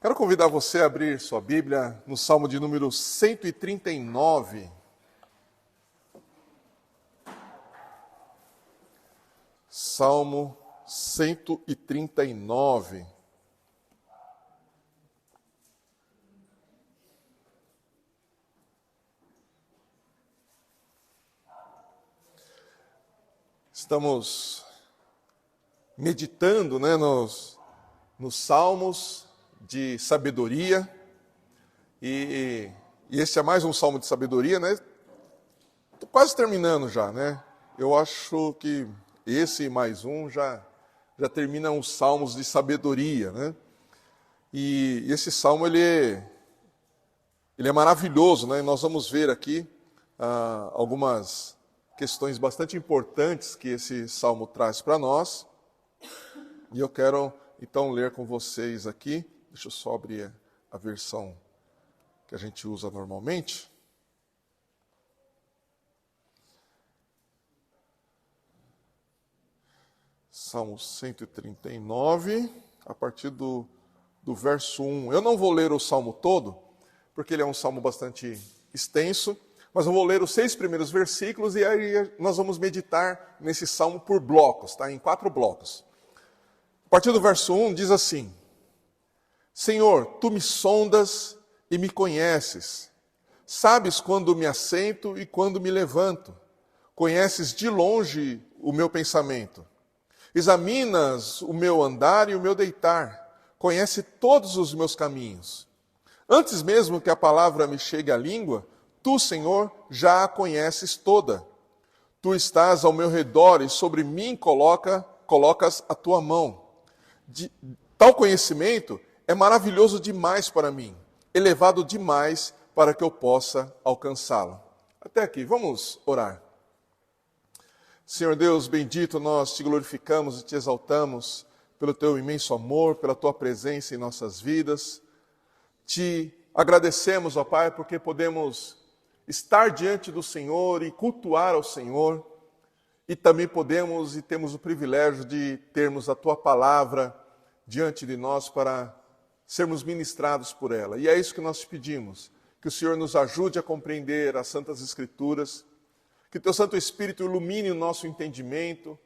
Quero convidar você a abrir sua Bíblia no Salmo de número 139. Salmo 139. Estamos meditando, nos salmos de sabedoria, e esse é mais um salmo de sabedoria, Estou quase terminando já, Eu acho que esse e mais um já terminam os salmos de sabedoria, E esse salmo, ele é maravilhoso, E nós vamos ver aqui algumas questões bastante importantes que esse salmo traz para nós. E eu quero, então, ler com vocês aqui. Deixa eu só abrir a versão que a gente usa normalmente. Salmo 139, a partir do verso 1. Eu não vou ler o salmo todo, porque ele é um salmo bastante extenso, mas eu vou ler os 6 primeiros versículos e aí nós vamos meditar nesse salmo por blocos, em 4 blocos. A partir do verso 1 diz assim: Senhor, tu me sondas e me conheces. Sabes quando me assento e quando me levanto. Conheces de longe o meu pensamento. Examinas o meu andar e o meu deitar. Conhece todos os meus caminhos. Antes mesmo que a palavra me chegue à língua, tu, Senhor, já a conheces toda. Tu estás ao meu redor e sobre mim colocas a tua mão. Tal conhecimento é maravilhoso demais para mim, elevado demais para que eu possa alcançá-lo. Até aqui, vamos orar. Senhor Deus bendito, nós te glorificamos e te exaltamos pelo teu imenso amor, pela tua presença em nossas vidas. Te agradecemos, ó Pai, porque podemos estar diante do Senhor e cultuar ao Senhor. E também podemos e temos o privilégio de termos a tua palavra diante de nós para sermos ministrados por ela. E é isso que nós te pedimos, que o Senhor nos ajude a compreender as Santas Escrituras, que teu Santo Espírito ilumine o nosso entendimento,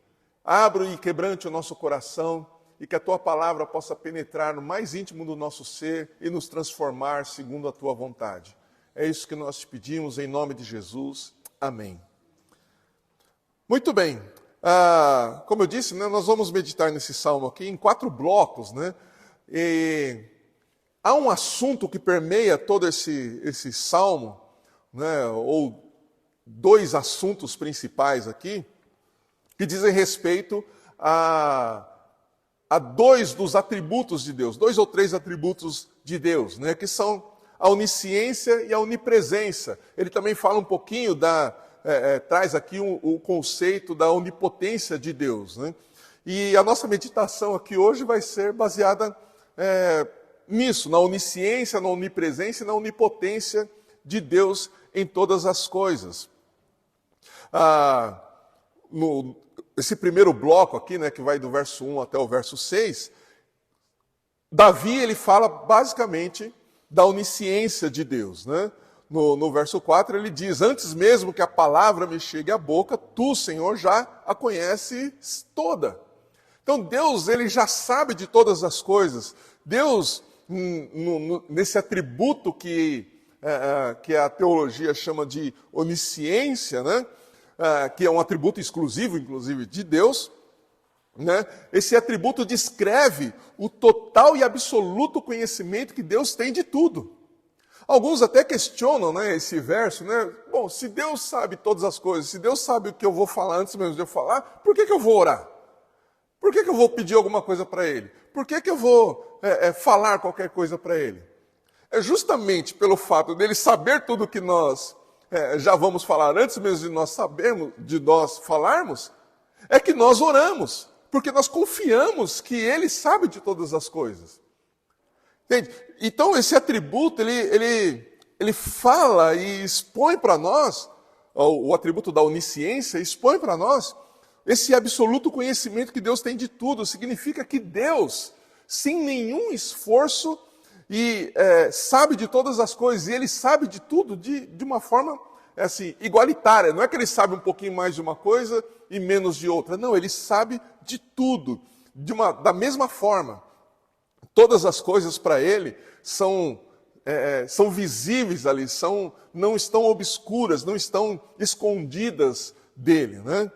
abra e quebrante o nosso coração, e que a tua palavra possa penetrar no mais íntimo do nosso ser e nos transformar segundo a tua vontade. É isso que nós te pedimos em nome de Jesus. Amém. Muito bem. Como eu disse, nós vamos meditar nesse salmo aqui em 4 blocos, E há um assunto que permeia todo esse salmo, ou 2 assuntos principais aqui, que dizem respeito a 2 dos atributos de Deus, 2 ou 3 atributos de Deus, que são a onisciência e a onipresença. Ele também fala um pouquinho traz aqui o conceito da onipotência de Deus. E a nossa meditação aqui hoje vai ser baseada nisso, na onisciência, na onipresença e na onipotência de Deus em todas as coisas. Esse primeiro bloco aqui, que vai do verso 1 até o verso 6, Davi ele fala basicamente da onisciência de Deus, No verso 4 ele diz: antes mesmo que a palavra me chegue à boca, tu, Senhor, já a conheces toda. Então Deus, ele já sabe de todas as coisas. Deus, nesse atributo que a teologia chama de onisciência, que é um atributo exclusivo, inclusive, de Deus, esse atributo descreve o total e absoluto conhecimento que Deus tem de tudo. Alguns até questionam esse verso, Bom, se Deus sabe todas as coisas, se Deus sabe o que eu vou falar antes mesmo de eu falar, por que eu vou orar? Por que eu vou pedir alguma coisa para Ele? Por que eu vou falar qualquer coisa para Ele? É justamente pelo fato dele saber tudo que nós já vamos falar antes mesmo de nós falarmos, é que nós oramos, porque nós confiamos que Ele sabe de todas as coisas. Entende? Então esse atributo, ele fala e expõe para nós, o atributo da onisciência expõe para nós esse absoluto conhecimento que Deus tem de tudo. Significa que Deus, sem nenhum esforço e sabe de todas as coisas, e ele sabe de tudo de uma forma assim, igualitária. Não é que ele sabe um pouquinho mais de uma coisa e menos de outra. Não, ele sabe de tudo, da mesma forma. Todas as coisas para ele são visíveis ali, não estão obscuras, não estão escondidas dele. Né?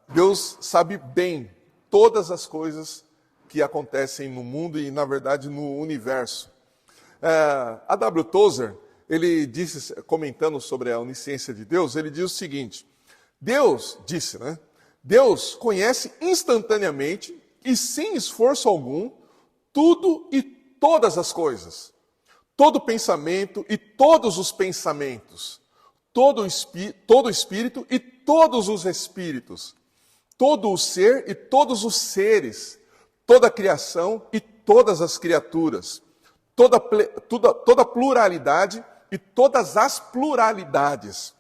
Deus sabe bem todas as coisas que acontecem no mundo e, na verdade, no universo. A W. Tozer, ele disse, comentando sobre a onisciência de Deus, ele diz o seguinte: Deus disse, né? Deus conhece instantaneamente e sem esforço algum tudo e todas as coisas, todo pensamento e todos os pensamentos, todo espírito e todos os espíritos, todo o ser e todos os seres, toda a criação e todas as criaturas, toda a pluralidade e todas as pluralidades,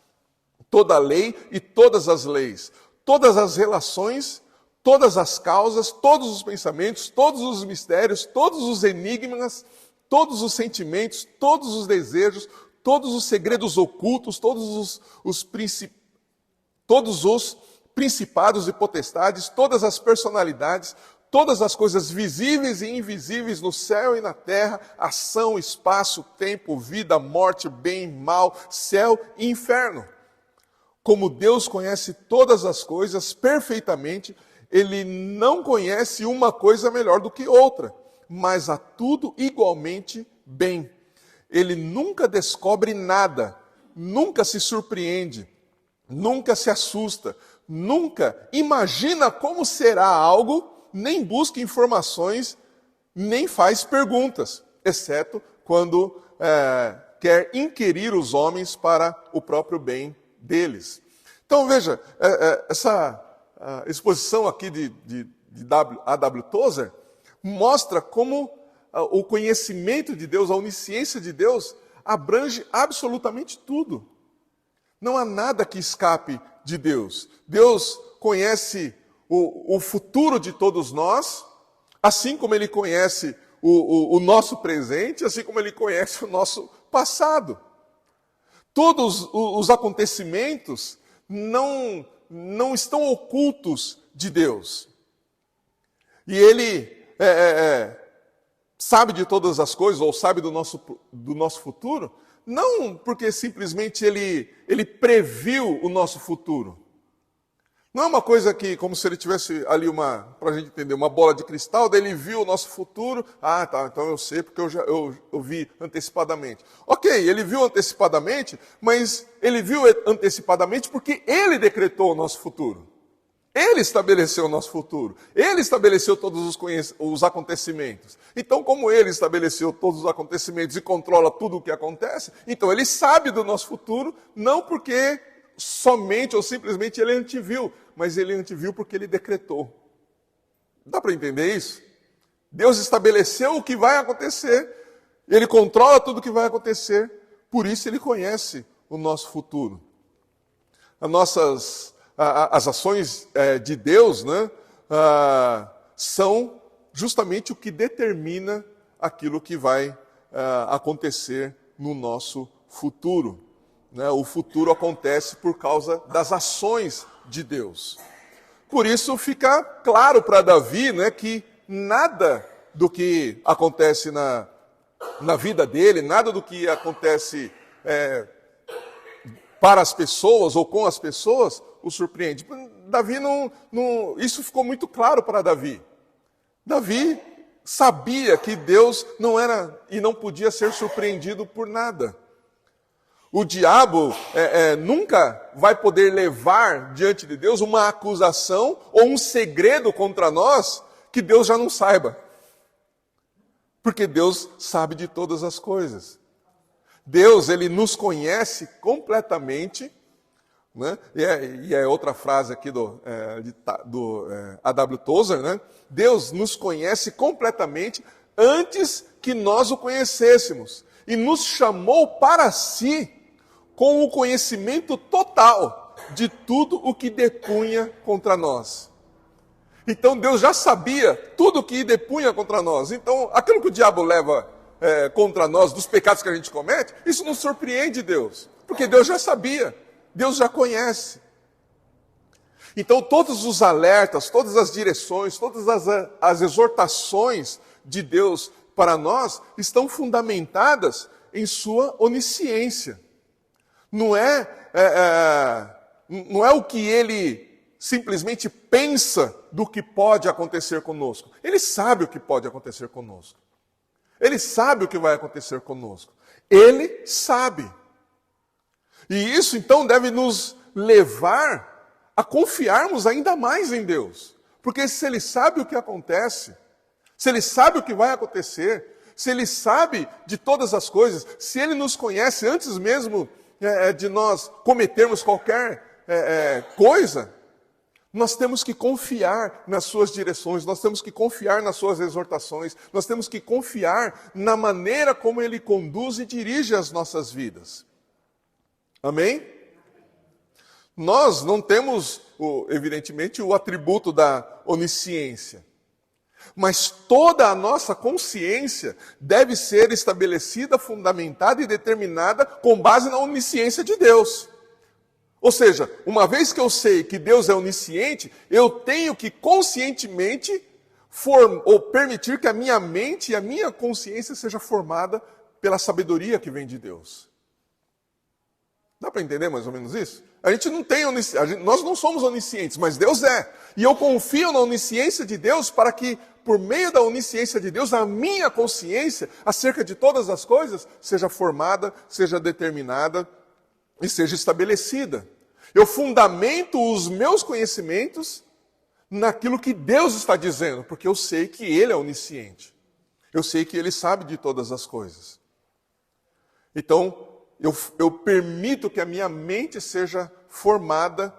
toda a lei e todas as leis, todas as relações, todas as causas, todos os pensamentos, todos os mistérios, todos os enigmas, todos os sentimentos, todos os desejos, todos os segredos ocultos, todos os principados e potestades, todas as personalidades, todas as coisas visíveis e invisíveis no céu e na terra, ação, espaço, tempo, vida, morte, bem, mal, céu e inferno. Como Deus conhece todas as coisas perfeitamente, ele não conhece uma coisa melhor do que outra, mas a tudo igualmente bem. Ele nunca descobre nada, nunca se surpreende, nunca se assusta, nunca imagina como será algo, nem busca informações, nem faz perguntas, exceto quando quer inquirir os homens para o próprio bem deles. Então veja, essa exposição aqui de A.W. Tozer mostra como o conhecimento de Deus, a onisciência de Deus, abrange absolutamente tudo. Não há nada que escape de Deus. Deus conhece o futuro de todos nós, assim como Ele conhece o nosso presente, assim como Ele conhece o nosso passado. Todos os acontecimentos não estão ocultos de Deus. E Ele sabe de todas as coisas, ou sabe do nosso futuro, não porque simplesmente ele previu o nosso futuro. Não é uma coisa que, como se ele tivesse ali para a gente entender, uma bola de cristal, daí ele viu o nosso futuro, tá, então eu sei porque eu vi antecipadamente. Ok, ele viu antecipadamente, mas ele viu antecipadamente porque ele decretou o nosso futuro. Ele estabeleceu o nosso futuro. Ele estabeleceu todos os acontecimentos. Então, como ele estabeleceu todos os acontecimentos e controla tudo o que acontece, então ele sabe do nosso futuro, não porque somente ou simplesmente ele anteviu, mas ele anteviu porque ele decretou. Dá para entender isso? Deus estabeleceu o que vai acontecer, ele controla tudo o que vai acontecer, por isso ele conhece o nosso futuro. As ações de Deus, né, são justamente o que determina aquilo que vai acontecer no nosso futuro. Né? O futuro acontece por causa das ações de Deus. Por isso fica claro para Davi, né, que nada do que acontece na vida dele, nada do que acontece para as pessoas ou com as pessoas, o surpreende. Davi isso ficou muito claro para Davi. Davi sabia que Deus não era e não podia ser surpreendido por nada. O diabo nunca vai poder levar diante de Deus uma acusação ou um segredo contra nós que Deus já não saiba. Porque Deus sabe de todas as coisas. Deus, ele nos conhece completamente, né? E é outra frase aqui do A.W. Tozer, né? Deus nos conhece completamente antes que nós o conhecêssemos. E nos chamou para si com o conhecimento total de tudo o que depunha contra nós. Então Deus já sabia tudo que depunha contra nós. Então aquilo que o diabo leva contra nós, dos pecados que a gente comete, isso não surpreende Deus. Porque Deus já sabia, Deus já conhece. Então todos os alertas, todas as direções, todas as exortações de Deus para nós estão fundamentadas em sua onisciência. Não é o que ele simplesmente pensa do que pode acontecer conosco. Ele sabe o que pode acontecer conosco. Ele sabe o que vai acontecer conosco. Ele sabe. E isso então deve nos levar a confiarmos ainda mais em Deus. Porque se Ele sabe o que acontece, se Ele sabe o que vai acontecer, se Ele sabe de todas as coisas, se Ele nos conhece antes mesmo de nós cometermos qualquer coisa, nós temos que confiar nas suas direções, nós temos que confiar nas suas exortações, nós temos que confiar na maneira como Ele conduz e dirige as nossas vidas. Amém? Nós não temos, evidentemente, o atributo da onisciência. Mas toda a nossa consciência deve ser estabelecida, fundamentada e determinada com base na onisciência de Deus. Ou seja, uma vez que eu sei que Deus é onisciente, eu tenho que conscientemente ou permitir que a minha mente e a minha consciência seja formada pela sabedoria que vem de Deus. Dá para entender mais ou menos isso? A gente não tem nós não somos oniscientes, mas Deus é. E eu confio na onisciência de Deus para que, por meio da onisciência de Deus, a minha consciência acerca de todas as coisas seja formada, seja determinada e seja estabelecida. Eu fundamento os meus conhecimentos naquilo que Deus está dizendo, porque eu sei que Ele é onisciente. Eu sei que Ele sabe de todas as coisas. Então, eu permito que a minha mente seja formada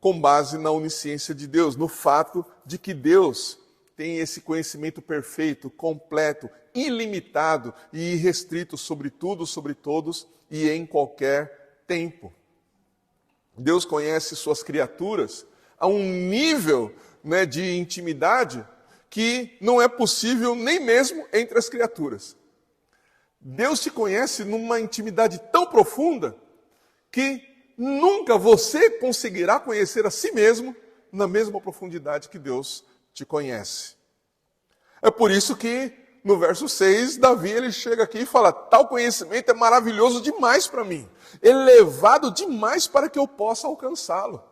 com base na onisciência de Deus, no fato de que Deus tem esse conhecimento perfeito, completo, ilimitado e irrestrito sobre tudo, sobre todos e em qualquer tempo. Deus conhece suas criaturas a um nível de intimidade que não é possível nem mesmo entre as criaturas. Deus te conhece numa intimidade tão profunda que nunca você conseguirá conhecer a si mesmo na mesma profundidade que Deus te conhece. É por isso que no verso 6, Davi ele chega aqui e fala: tal conhecimento é maravilhoso demais para mim, elevado demais para que eu possa alcançá-lo.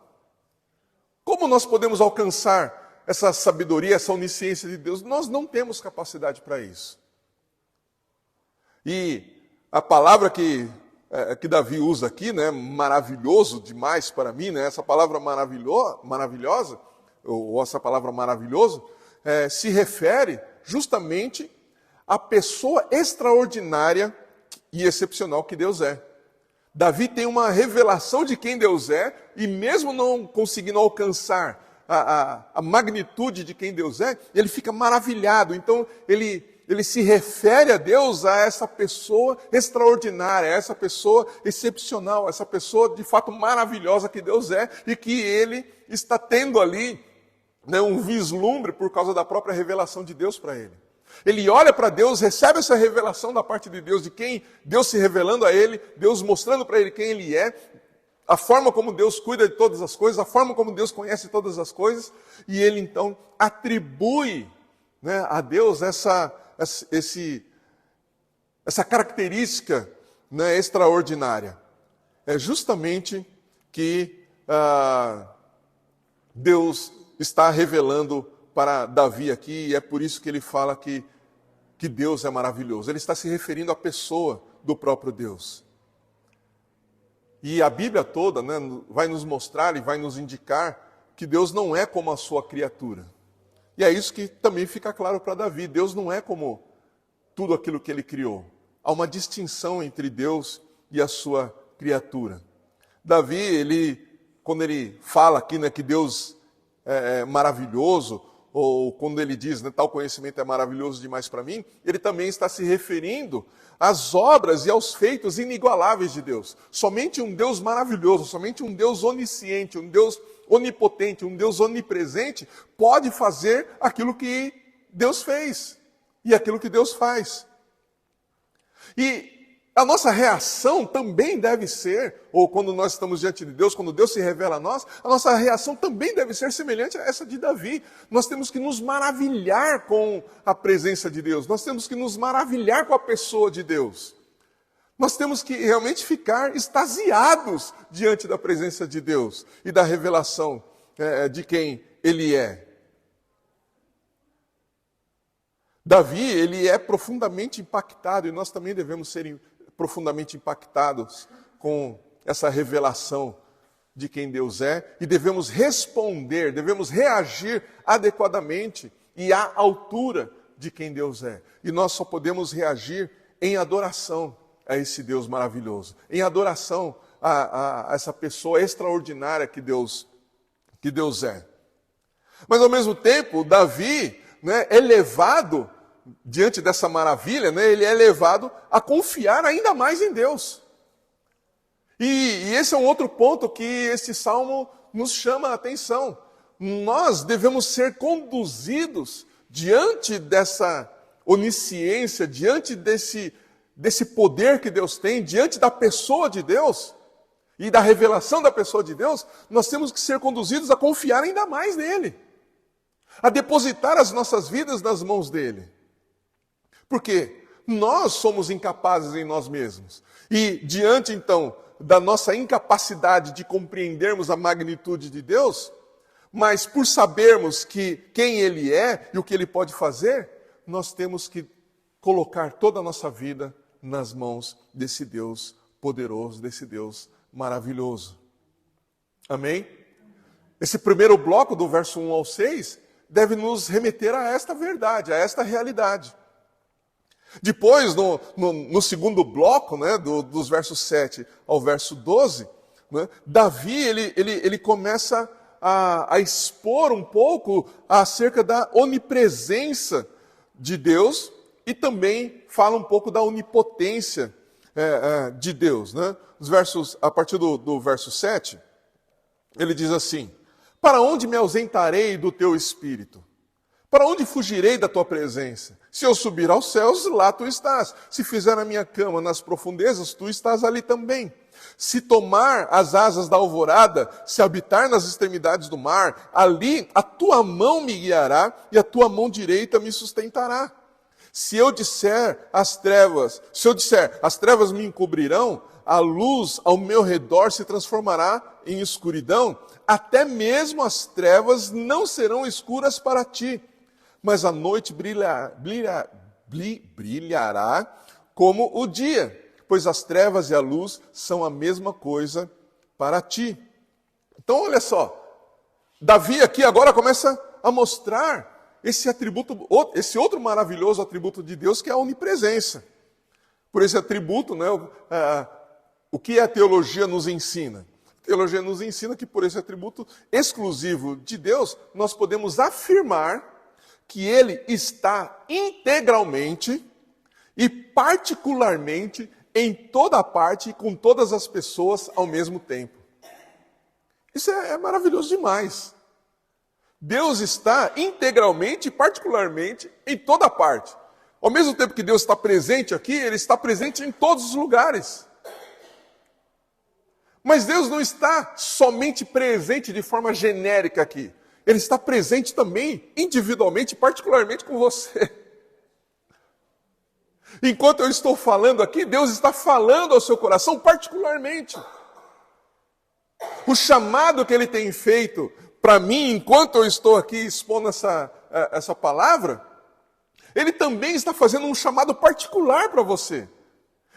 Como nós podemos alcançar essa sabedoria, essa onisciência de Deus? Nós não temos capacidade para isso. E a palavra que Davi usa aqui, maravilhoso demais para mim, essa palavra maravilhosa, ou essa palavra maravilhoso, se refere justamente à pessoa extraordinária e excepcional que Deus é. Davi tem uma revelação de quem Deus é, e mesmo não conseguindo alcançar a magnitude de quem Deus é, ele fica maravilhado. Então ele se refere a Deus, a essa pessoa extraordinária, a essa pessoa excepcional, essa pessoa de fato maravilhosa que Deus é, e que ele está tendo ali um vislumbre por causa da própria revelação de Deus para ele. Ele olha para Deus, recebe essa revelação da parte de Deus, de quem Deus se revelando a ele, Deus mostrando para ele quem ele é, a forma como Deus cuida de todas as coisas, a forma como Deus conhece todas as coisas, e ele então atribui a Deus essa característica extraordinária. É justamente que Deus está revelando para Davi aqui, e é por isso que ele fala que Deus é maravilhoso. Ele está se referindo à pessoa do próprio Deus. E a Bíblia toda vai nos mostrar e vai nos indicar que Deus não é como a sua criatura. E é isso que também fica claro para Davi. Deus não é como tudo aquilo que ele criou. Há uma distinção entre Deus e a sua criatura. Davi, quando ele fala aqui que Deus é maravilhoso, ou quando ele diz, tal conhecimento é maravilhoso demais para mim, ele também está se referindo às obras e aos feitos inigualáveis de Deus. Somente um Deus maravilhoso, somente um Deus onisciente, um Deus onipotente, um Deus onipresente, pode fazer aquilo que Deus fez e aquilo que Deus faz. E a nossa reação também deve ser, ou quando nós estamos diante de Deus, quando Deus se revela a nós, a nossa reação também deve ser semelhante a essa de Davi. Nós temos que nos maravilhar com a presença de Deus, nós temos que nos maravilhar com a pessoa de Deus. Nós temos que realmente ficar extasiados diante da presença de Deus e da revelação de quem Ele é. Davi, ele é profundamente impactado, e nós também devemos ser profundamente impactados com essa revelação de quem Deus é, e devemos responder, devemos reagir adequadamente e à altura de quem Deus é. E nós só podemos reagir em adoração a esse Deus maravilhoso, em adoração a essa pessoa extraordinária que Deus é. Mas ao mesmo tempo, Davi, né, é levado, diante dessa maravilha, né, ele é levado a confiar ainda mais em Deus. E esse é um outro ponto que esse salmo nos chama a atenção. Nós devemos ser conduzidos diante dessa onisciência, diante desse poder que Deus tem, diante da pessoa de Deus e da revelação da pessoa de Deus, nós temos que ser conduzidos a confiar ainda mais nele, a depositar as nossas vidas nas mãos dele. Porque nós somos incapazes em nós mesmos. E diante, então, da nossa incapacidade de compreendermos a magnitude de Deus, mas por sabermos quem Ele é e o que Ele pode fazer, nós temos que colocar toda a nossa vida nas mãos desse Deus poderoso, desse Deus maravilhoso. Amém? Esse primeiro bloco, do verso 1 ao 6, deve nos remeter a esta verdade, a esta realidade. Depois, no segundo bloco, né, dos versos 7 ao verso 12, né, Davi ele começa a expor um pouco acerca da onipresença de Deus e também fala um pouco da onipotência de Deus. Né? A partir do verso 7, ele diz assim: para onde me ausentarei do teu espírito? Para onde fugirei da tua presença? Se eu subir aos céus, lá tu estás. Se fizer a minha cama nas profundezas, tu estás ali também. Se tomar as asas da alvorada, se habitar nas extremidades do mar, ali a tua mão me guiará e a tua mão direita me sustentará. Se eu disser as trevas me encobrirão, a luz ao meu redor se transformará em escuridão, até mesmo as trevas não serão escuras para ti. Mas a noite brilhará como o dia, pois as trevas e a luz são a mesma coisa para ti. Então, olha só, Davi aqui agora começa a mostrar esse atributo, esse outro maravilhoso atributo de Deus, que é a onipresença. Por esse atributo, né, o que a teologia nos ensina? A teologia nos ensina que por esse atributo exclusivo de Deus, nós podemos afirmar que Ele está integralmente e particularmente em toda parte e com todas as pessoas ao mesmo tempo. Isso é maravilhoso demais. Deus está integralmente e particularmente em toda parte. Ao mesmo tempo que Deus está presente aqui, Ele está presente em todos os lugares. Mas Deus não está somente presente de forma genérica aqui. Ele está presente também, individualmente, particularmente com você. Enquanto eu estou falando aqui, Deus está falando ao seu coração particularmente. O chamado que Ele tem feito para mim, enquanto eu estou aqui expondo essa palavra, Ele também está fazendo um chamado particular para você.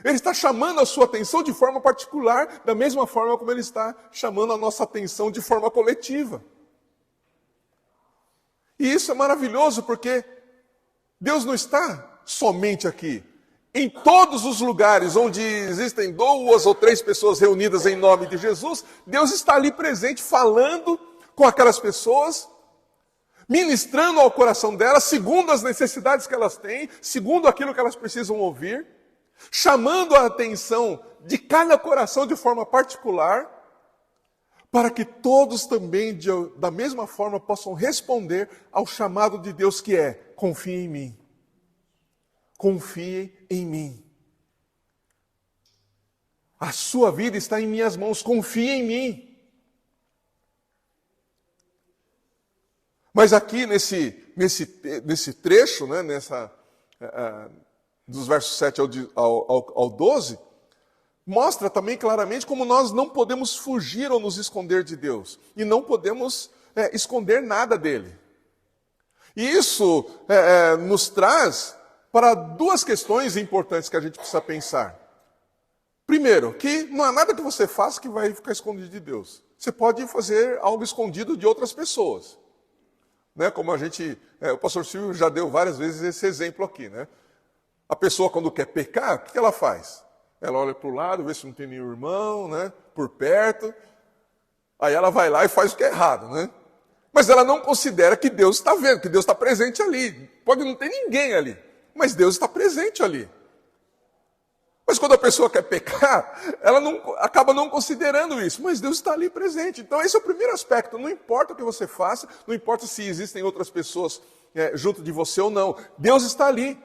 Ele está chamando a sua atenção de forma particular, da mesma forma como Ele está chamando a nossa atenção de forma coletiva. E isso é maravilhoso porque Deus não está somente aqui. Em todos os lugares onde existem 2 ou 3 pessoas reunidas em nome de Jesus, Deus está ali presente, falando com aquelas pessoas, ministrando ao coração delas, segundo as necessidades que elas têm, segundo aquilo que elas precisam ouvir, chamando a atenção de cada coração de forma particular, para que todos também, da mesma forma, possam responder ao chamado de Deus que é: confiem em mim. Confiem em mim. A sua vida está em minhas mãos, confie em mim. Mas aqui nesse trecho, né, dos versos 7 ao 12, mostra também claramente como nós não podemos fugir ou nos esconder de Deus. E não podemos esconder nada dele. E isso nos traz para duas questões importantes que a gente precisa pensar. Primeiro, que não há nada que você faça que vai ficar escondido de Deus. Você pode fazer algo escondido de outras pessoas. Né? Como o pastor Silvio já deu várias vezes esse exemplo aqui. Né? A pessoa, quando quer pecar, o que ela faz? Ela olha para o lado, vê se não tem nenhum irmão, né? Por perto. Aí ela vai lá e faz o que é errado. Né? Mas ela não considera que Deus está vendo, que Deus está presente ali. Pode não ter ninguém ali, mas Deus está presente ali. Mas quando a pessoa quer pecar, ela acaba não considerando isso. Mas Deus está ali presente. Então esse é o primeiro aspecto. Não importa o que você faça, não importa se existem outras pessoas junto de você ou não. Deus está ali.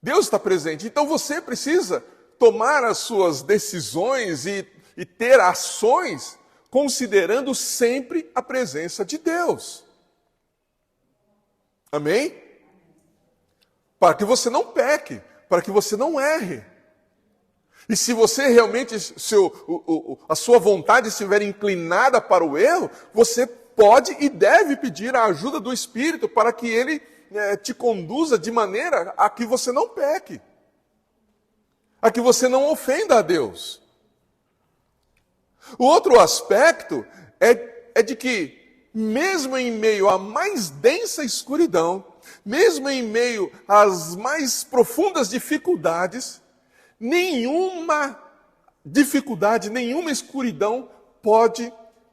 Deus está presente. Então você precisa tomar as suas decisões e ter ações considerando sempre a presença de Deus. Amém? Para que você não peque. Para que você não erre. E se você realmente, a sua vontade estiver inclinada para o erro, você pode e deve pedir a ajuda do Espírito para que Ele te conduza de maneira a que você não peque. A que você não ofenda a Deus. O outro aspecto é de que, mesmo em meio à mais densa escuridão, mesmo em meio às mais profundas dificuldades, nenhuma dificuldade, nenhuma escuridão pode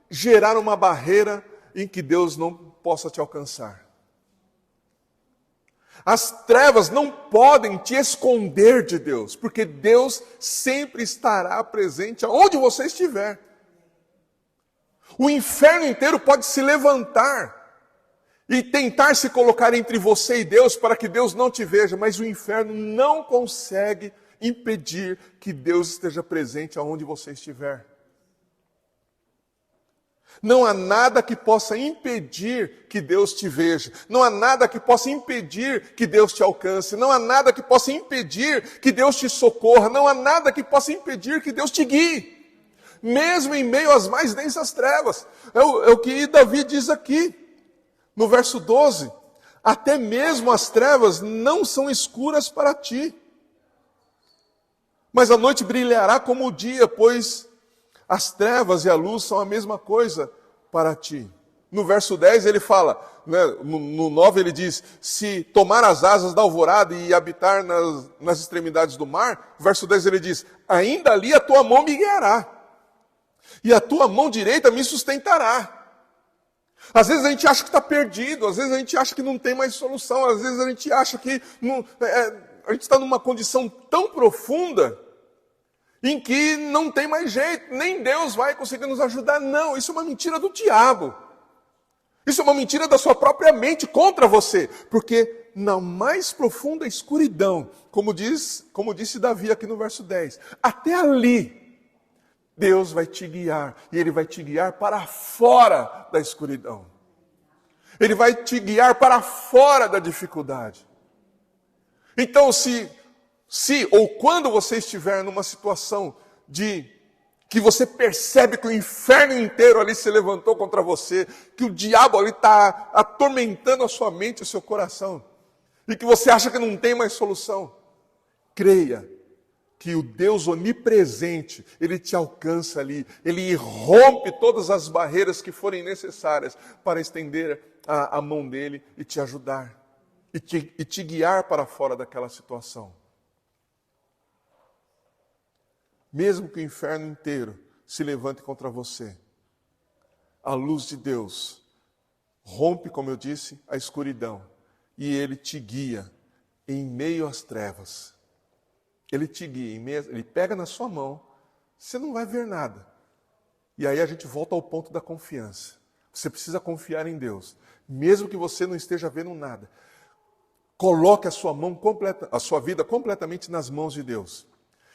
gerar uma barreira em que Deus não possa te alcançar. As trevas não podem te esconder de Deus, porque Deus sempre estará presente aonde você estiver. O inferno inteiro pode se levantar e tentar se colocar entre você e Deus para que Deus não te veja, mas o inferno não consegue impedir que Deus esteja presente aonde você estiver. Não há nada que possa impedir que Deus te veja. Não há nada que possa impedir que Deus te alcance. Não há nada que possa impedir que Deus te socorra. Não há nada que possa impedir que Deus te guie. Mesmo em meio às mais densas trevas. É o que Davi diz aqui. No verso 12, até mesmo as trevas não são escuras para ti. Mas a noite brilhará como o dia, pois as trevas e a luz são a mesma coisa para ti. No verso 10 ele fala, né, no 9 ele diz, se tomar as asas da alvorada e habitar nas extremidades do mar, no verso 10 ele diz, ainda ali a tua mão me guiará, e a tua mão direita me sustentará. Às vezes a gente acha que está perdido, às vezes a gente acha que não tem mais solução, às vezes a gente acha que a gente está numa condição tão profunda em que não tem mais jeito, nem Deus vai conseguir nos ajudar. Não, isso é uma mentira do diabo. Isso é uma mentira da sua própria mente contra você, porque na mais profunda escuridão, como disse Davi aqui no verso 10, até ali Deus vai te guiar, e Ele vai te guiar para fora da escuridão. Ele vai te guiar para fora da dificuldade. Então, se ou quando você estiver numa situação de que você percebe que o inferno inteiro ali se levantou contra você, que o diabo ali está atormentando a sua mente e o seu coração, e que você acha que não tem mais solução, creia que o Deus onipresente, Ele te alcança ali, Ele rompe todas as barreiras que forem necessárias para estender a mão dEle e te ajudar, e te guiar para fora daquela situação. Mesmo que o inferno inteiro se levante contra você, a luz de Deus rompe, como eu disse, a escuridão, e Ele te guia em meio às trevas. Ele te guia, Ele pega na sua mão, você não vai ver nada. E aí a gente volta ao ponto da confiança. Você precisa confiar em Deus, mesmo que você não esteja vendo nada. Coloque a sua vida completamente nas mãos de Deus.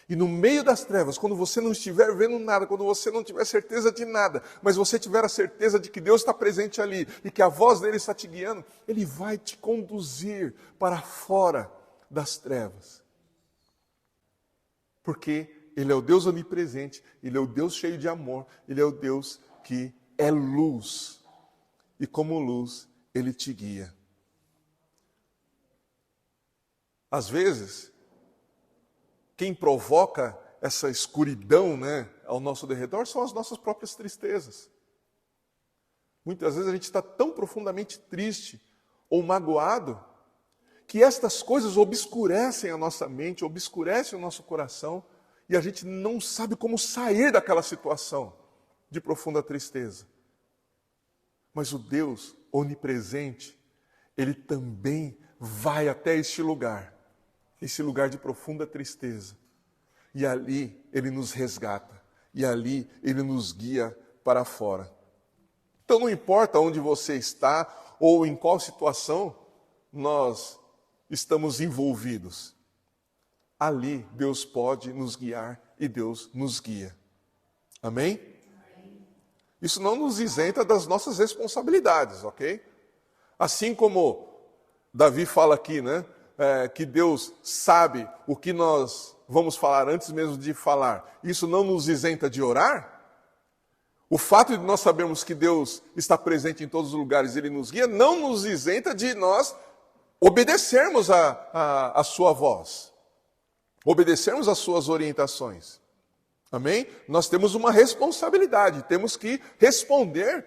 E no meio das trevas, quando você não estiver vendo nada, quando você não tiver certeza de nada, mas você tiver a certeza de que Deus está presente ali e que a voz dele está te guiando, ele vai te conduzir para fora das trevas. Porque ele é o Deus onipresente, ele é o Deus cheio de amor, ele é o Deus que é luz. E como luz, ele te guia. Às vezes, quem provoca essa escuridão, né, ao nosso derredor são as nossas próprias tristezas. Muitas vezes a gente está tão profundamente triste ou magoado que estas coisas obscurecem a nossa mente, obscurecem o nosso coração e a gente não sabe como sair daquela situação de profunda tristeza. Mas o Deus onipresente, ele também vai até este lugar de profunda tristeza. E ali ele nos resgata, e ali ele nos guia para fora. Então não importa onde você está ou em qual situação nós estamos envolvidos. Ali Deus pode nos guiar e Deus nos guia. Amém? Isso não nos isenta das nossas responsabilidades, ok? Assim como Davi fala aqui, né? Que Deus sabe o que nós vamos falar antes mesmo de falar. Isso não nos isenta de orar? O fato de nós sabermos que Deus está presente em todos os lugares e Ele nos guia, não nos isenta de nós obedecermos a sua voz. Obedecermos as suas orientações. Amém? Nós temos uma responsabilidade, temos que responder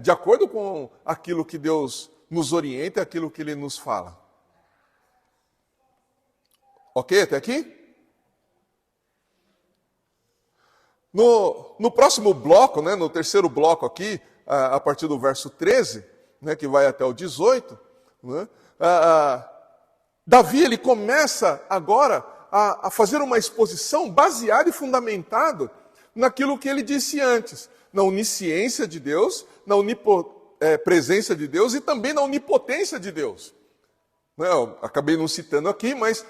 de acordo com aquilo que Deus nos orienta, aquilo que Ele nos fala. Ok até aqui? No próximo bloco, né, no terceiro bloco aqui, a partir do verso 13, né, que vai até o 18, né, Davi ele começa agora a fazer uma exposição baseada e fundamentado naquilo que ele disse antes, na onisciência de Deus, na presença de Deus e também na onipotência de Deus. Eu acabei não citando aqui, mas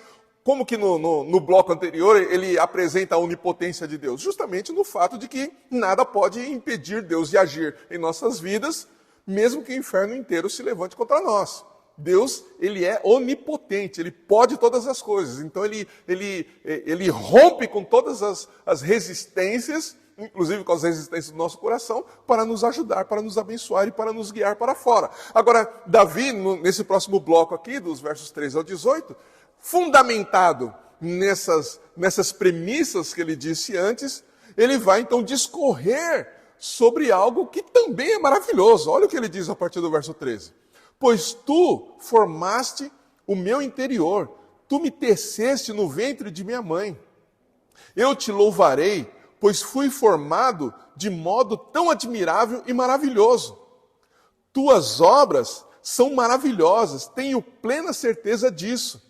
como que no bloco anterior ele apresenta a onipotência de Deus? Justamente no fato de que nada pode impedir Deus de agir em nossas vidas, mesmo que o inferno inteiro se levante contra nós. Deus, ele é onipotente, ele pode todas as coisas. Então ele rompe com todas as resistências, inclusive com as resistências do nosso coração, para nos ajudar, para nos abençoar e para nos guiar para fora. Agora, Davi, nesse próximo bloco aqui, dos versos 13 ao 18, fundamentado nessas premissas que ele disse antes, ele vai então discorrer sobre algo que também é maravilhoso. Olha o que ele diz a partir do verso 13. Pois tu formaste o meu interior, tu me teceste no ventre de minha mãe. Eu te louvarei, pois fui formado de modo tão admirável e maravilhoso. Tuas obras são maravilhosas, tenho plena certeza disso.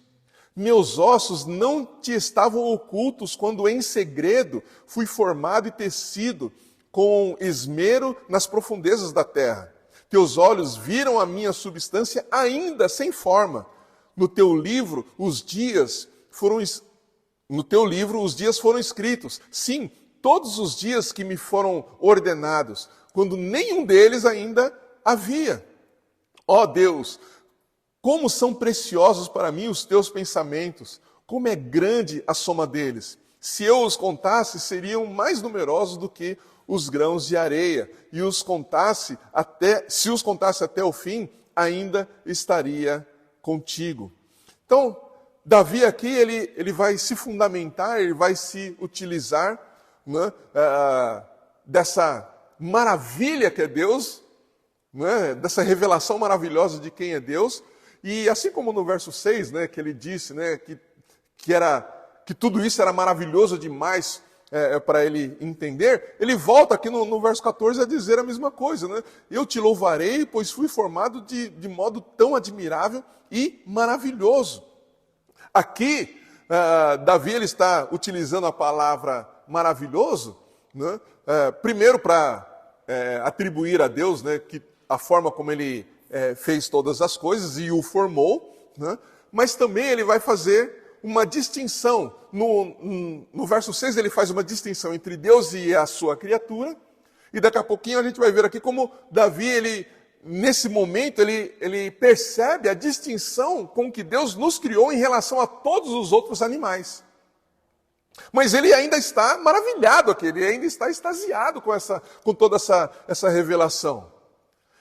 Meus ossos não te estavam ocultos quando em segredo fui formado e tecido com esmero nas profundezas da terra. Teus olhos viram a minha substância ainda sem forma. No teu livro os dias foram escritos. Sim, todos os dias que me foram ordenados, quando nenhum deles ainda havia. Ó Deus, como são preciosos para mim os teus pensamentos, como é grande a soma deles. Se eu os contasse, seriam mais numerosos do que os grãos de areia, e se os contasse até o fim, ainda estaria contigo. Então, Davi aqui, ele vai se fundamentar, ele vai se utilizar, né, dessa maravilha que é Deus, né, dessa revelação maravilhosa de quem é Deus, e assim como no verso 6, né, que ele disse, né, que tudo isso era maravilhoso demais para ele entender, ele volta aqui no verso 14 a dizer a mesma coisa. Né? Eu te louvarei, pois fui formado de modo tão admirável e maravilhoso. Aqui, Davi ele está utilizando a palavra maravilhoso né? Primeiro para atribuir a Deus, né, que a forma como ele fez todas as coisas e o formou, né? Mas também ele vai fazer uma distinção. No verso 6 ele faz uma distinção entre Deus e a sua criatura, e daqui a pouquinho a gente vai ver aqui como Davi, nesse momento, ele percebe a distinção com que Deus nos criou em relação a todos os outros animais. Mas ele ainda está maravilhado aqui, ele ainda está extasiado com toda essa revelação.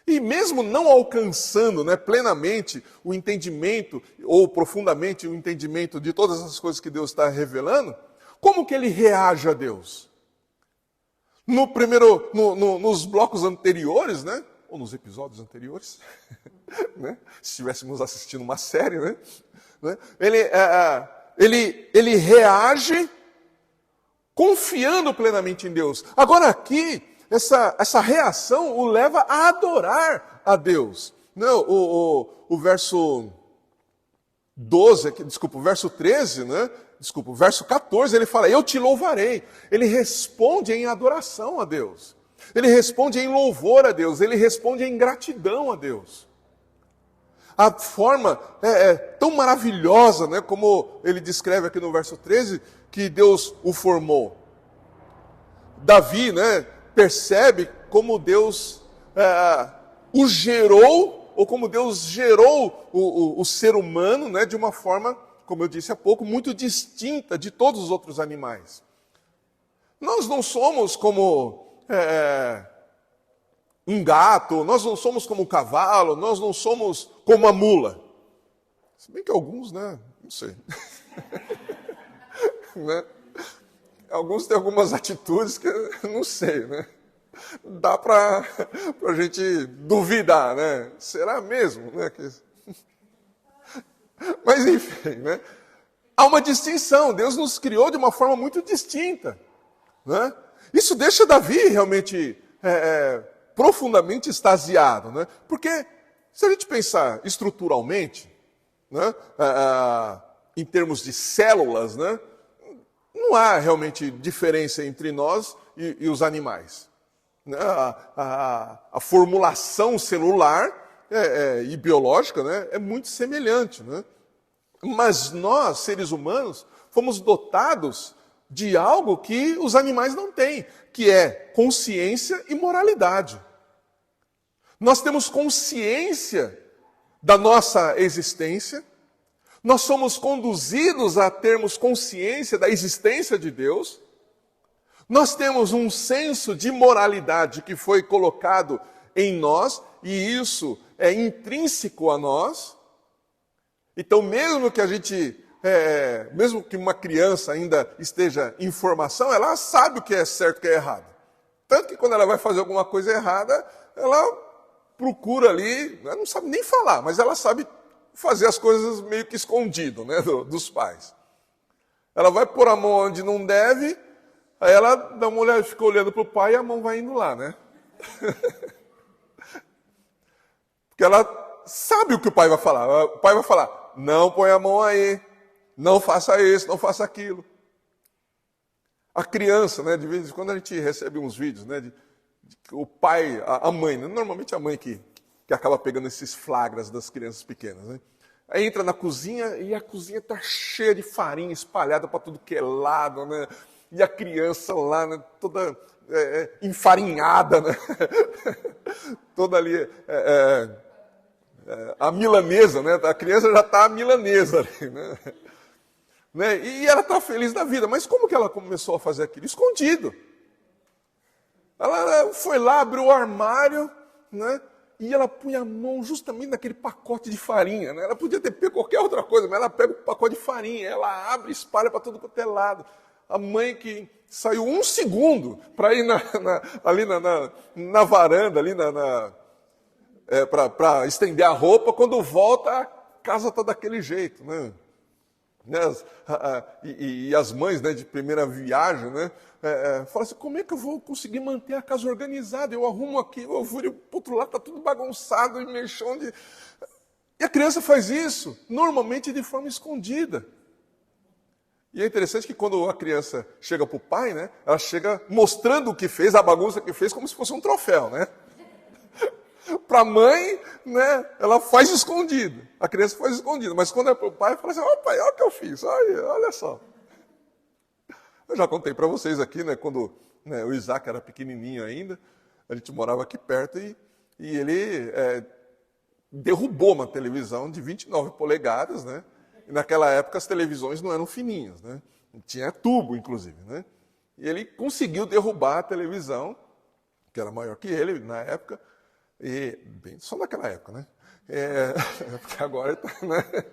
E mesmo não alcançando, né, plenamente o entendimento, ou profundamente o entendimento de todas as coisas que Deus está revelando, como que ele reage a Deus? Nos blocos anteriores, né, ou nos episódios anteriores, né, se estivéssemos assistindo uma série, né, ele reage confiando plenamente em Deus. Agora aqui, essa reação o leva a adorar a Deus. Não, o verso 12, desculpa, o verso 13, né? Desculpa, o verso 14, ele fala, eu te louvarei. Ele responde em adoração a Deus. Ele responde em louvor a Deus. Ele responde em gratidão a Deus. A forma tão maravilhosa, né, como ele descreve aqui no verso 13, que Deus o formou. Davi, né, percebe como Deus o gerou, ou como Deus gerou o ser humano, né, de uma forma, como eu disse há pouco, muito distinta de todos os outros animais. Nós não somos como um gato, nós não somos como um cavalo, nós não somos como a mula. Se bem que alguns, né, não sei. Né? Alguns têm algumas atitudes que eu não sei, né? Dá para a gente duvidar, né? Será mesmo? Né? Mas enfim, né? Há uma distinção. Deus nos criou de uma forma muito distinta, né? Isso deixa Davi realmente profundamente extasiado, né? Porque se a gente pensar estruturalmente, né? Em termos de células, né? Não há realmente diferença entre nós e os animais. A formulação celular e biológica, né, é muito semelhante. Né? Mas nós, seres humanos, fomos dotados de algo que os animais não têm, que é consciência e moralidade. Nós temos consciência da nossa existência. Nós somos conduzidos a termos consciência da existência de Deus. Nós temos um senso de moralidade que foi colocado em nós, e isso é intrínseco a nós. Então, mesmo que uma criança ainda esteja em formação, ela sabe o que é certo e o que é errado. Tanto que quando ela vai fazer alguma coisa errada, ela procura ali, ela não sabe nem falar, mas ela sabe fazer as coisas meio que escondido, né, dos pais. Ela vai pôr a mão onde não deve, aí ela dá uma olhada, fica olhando para o pai e a mão vai indo lá, né? Porque ela sabe o que o pai vai falar. O pai vai falar, não põe a mão aí, não faça isso, não faça aquilo. A criança, né, de vez em quando a gente recebe uns vídeos, né, o pai, a mãe, né, normalmente a mãe que acaba pegando esses flagras das crianças pequenas, né? Aí entra na cozinha e a cozinha está cheia de farinha espalhada para tudo que é lado, né? E a criança lá, né, toda enfarinhada, né? Toda ali, a milanesa, né? A criança já está a milanesa ali, né? E ela está feliz da vida, mas como que ela começou a fazer aquilo? Escondido. Ela foi lá, abriu o armário, né? E ela punha a mão justamente naquele pacote de farinha. Né? Ela podia ter pego qualquer outra coisa, mas ela pega o pacote de farinha, ela abre e espalha para todo quanto é lado. A mãe que saiu 1 segundo para ir ali na varanda, ali para estender a roupa, quando volta, a casa está daquele jeito. Né? E as mães, né, de primeira viagem, né, falam assim, como é que eu vou conseguir manter a casa organizada? Eu arrumo aqui, eu vou para o outro lado, está tudo bagunçado, e mexão de... E a criança faz isso, normalmente de forma escondida. E é interessante que quando a criança chega para o pai, né, ela chega mostrando o que fez, a bagunça que fez, como se fosse um troféu, né? Para a mãe, né, ela faz escondido. A criança faz escondido. Mas quando é para o pai, fala assim, ó pai, olha o que eu fiz, olha só. Eu já contei para vocês aqui, né, quando o Isaac era pequenininho ainda, a gente morava aqui perto e ele derrubou uma televisão de 29 polegadas, né? E naquela época as televisões não eram fininhas, né? Tinha tubo, inclusive, né? E ele conseguiu derrubar a televisão, que era maior que ele na época, e bem, só naquela época, né? Porque agora tá, né?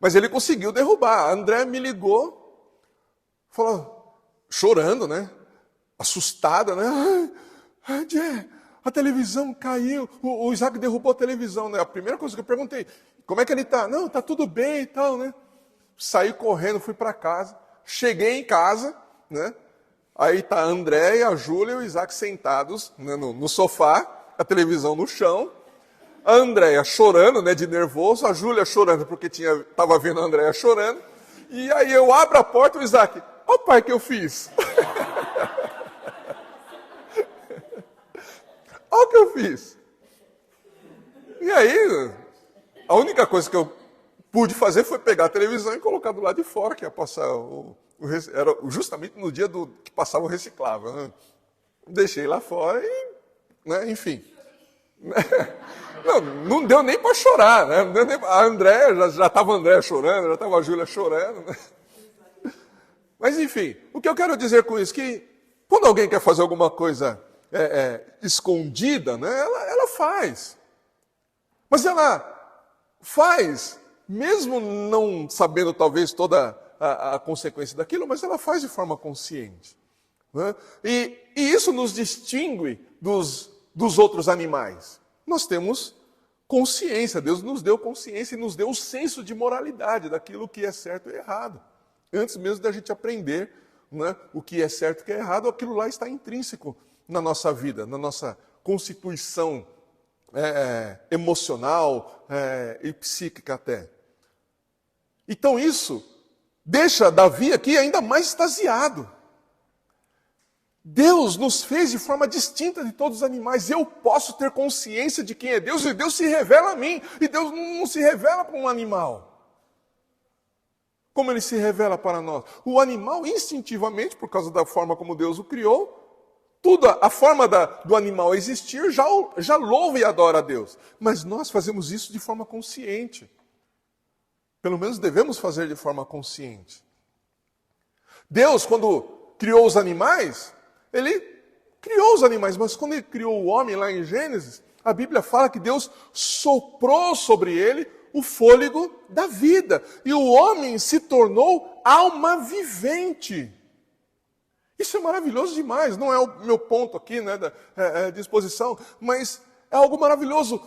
Mas ele conseguiu derrubar. A André me ligou, falou, chorando, né? Assustada, né? Jé, a televisão caiu, o Isaac derrubou a televisão, né? A primeira coisa que eu perguntei, como é que ele está? Não, está tudo bem e tal, né? Saí correndo, fui para casa, cheguei em casa, né? Aí tá a André, a Júlia e o Isaac sentados, né, no sofá, a televisão no chão, a Andréia chorando, né, de nervoso, a Júlia chorando porque estava vendo a Andréia chorando, e aí eu abro a porta e o Isaac, ó pai, que eu fiz. Olha o que eu fiz. E aí, a única coisa que eu pude fazer foi pegar a televisão e colocar do lado de fora, que ia passar era justamente no dia que passava o reciclável. Né? Deixei lá fora e, né, enfim. Não deu nem para chorar. Né? Não deu nem, a Andréia, já estava a Andréia chorando, já estava a Júlia chorando. Né? Mas, enfim, o que eu quero dizer com isso? Que quando alguém quer fazer alguma coisa escondida, né, ela faz. Mas ela faz, mesmo não sabendo talvez toda a consequência daquilo, mas ela faz de forma consciente. Né? E isso nos distingue dos outros animais. Nós temos consciência, Deus nos deu consciência e nos deu o senso de moralidade daquilo que é certo e errado. Antes mesmo da gente aprender, né, o que é certo e o que é errado, aquilo lá está intrínseco na nossa vida, na nossa constituição emocional e psíquica até. Então isso deixa Davi aqui ainda mais extasiado. Deus nos fez de forma distinta de todos os animais. Eu posso ter consciência de quem é Deus e Deus se revela a mim. E Deus não se revela para um animal. Como ele se revela para nós? O animal, instintivamente, por causa da forma como Deus o criou, a forma do animal existir já louva e adora a Deus. Mas nós fazemos isso de forma consciente. Pelo menos devemos fazer de forma consciente. Deus, quando criou os animais, ele criou os animais, mas quando ele criou o homem lá em Gênesis, a Bíblia fala que Deus soprou sobre ele o fôlego da vida. E o homem se tornou alma vivente. Isso é maravilhoso demais, não é o meu ponto aqui, né, de exposição, mas é algo maravilhoso.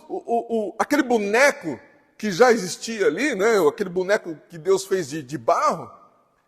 Aquele boneco que já existia ali, né, aquele boneco que Deus fez de barro,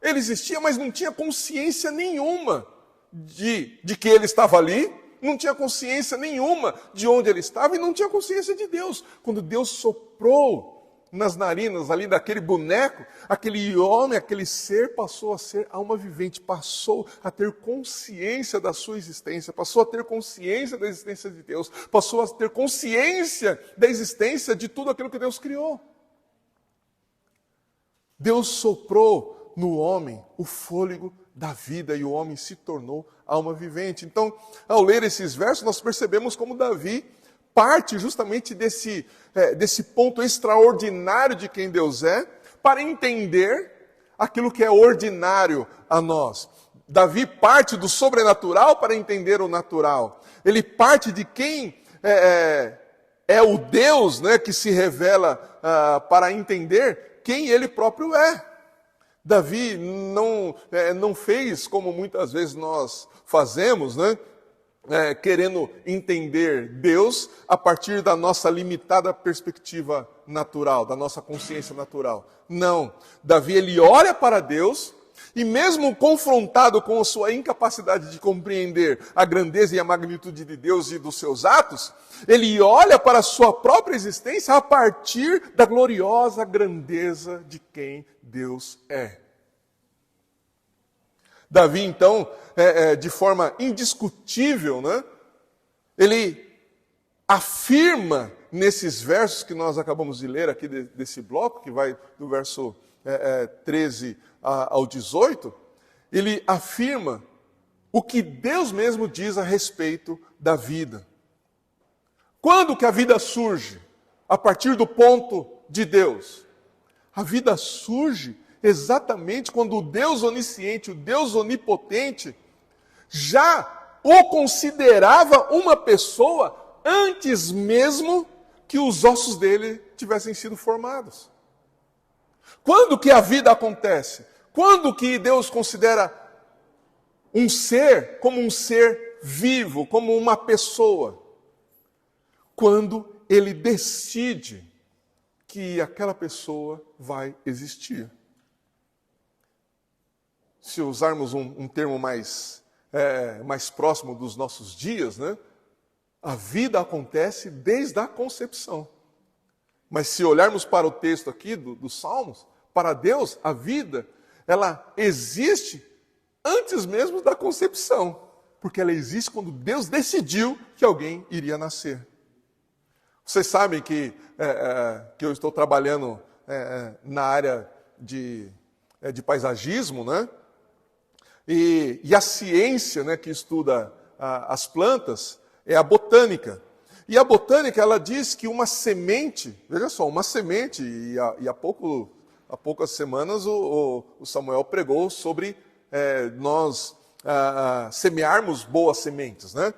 ele existia, mas não tinha consciência nenhuma de que ele estava ali, não tinha consciência nenhuma de onde ele estava e não tinha consciência de Deus. Quando Deus soprou nas narinas ali daquele boneco, aquele homem, aquele ser passou a ser alma vivente, passou a ter consciência da sua existência, passou a ter consciência da existência de Deus, passou a ter consciência da existência de tudo aquilo que Deus criou. Deus soprou no homem o fôlego da vida e o homem se tornou alma vivente. Então, ao ler esses versos, nós percebemos como Davi parte justamente desse ponto extraordinário de quem Deus é, para entender aquilo que é ordinário a nós. Davi parte do sobrenatural para entender o natural. Ele parte de quem é o Deus, né, que se revela para entender quem ele próprio é. Davi não fez como muitas vezes nós fazemos, né? Querendo entender Deus a partir da nossa limitada perspectiva natural, da nossa consciência natural. Não. Davi, ele olha para Deus e mesmo confrontado com a sua incapacidade de compreender a grandeza e a magnitude de Deus e dos seus atos, ele olha para a sua própria existência a partir da gloriosa grandeza de quem Deus é. Davi, então, de forma indiscutível, né? Ele afirma nesses versos que nós acabamos de ler aqui desse bloco, que vai do verso 13 ao 18, ele afirma o que Deus mesmo diz a respeito da vida. Quando que a vida surge? A partir do ponto de Deus. A vida surge exatamente quando o Deus onisciente, o Deus onipotente, já o considerava uma pessoa antes mesmo que os ossos dele tivessem sido formados. Quando que a vida acontece? Quando que Deus considera um ser como um ser vivo, como uma pessoa? Quando ele decide que aquela pessoa vai existir. Se usarmos um termo mais próximo dos nossos dias, né? A vida acontece desde a concepção. Mas se olharmos para o texto aqui dos Salmos, para Deus, a vida, ela existe antes mesmo da concepção. Porque ela existe quando Deus decidiu que alguém iria nascer. Vocês sabem que eu estou trabalhando na área de paisagismo, né? E a ciência, né, que estuda as plantas é a botânica. E a botânica, ela diz que uma semente, veja só, uma semente, e há poucas semanas o Samuel pregou sobre nós semearmos boas sementes, né?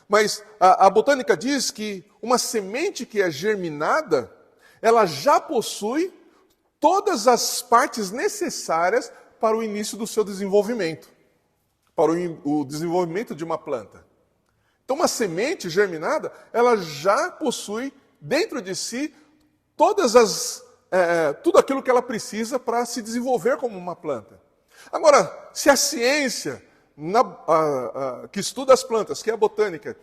Mas a botânica diz que uma semente que é germinada, ela já possui todas as partes necessárias para o início do seu desenvolvimento, para o desenvolvimento de uma planta. Então, uma semente germinada, ela já possui dentro de si tudo aquilo que ela precisa para se desenvolver como uma planta. Agora, se a ciência que estuda as plantas, que é a botânica,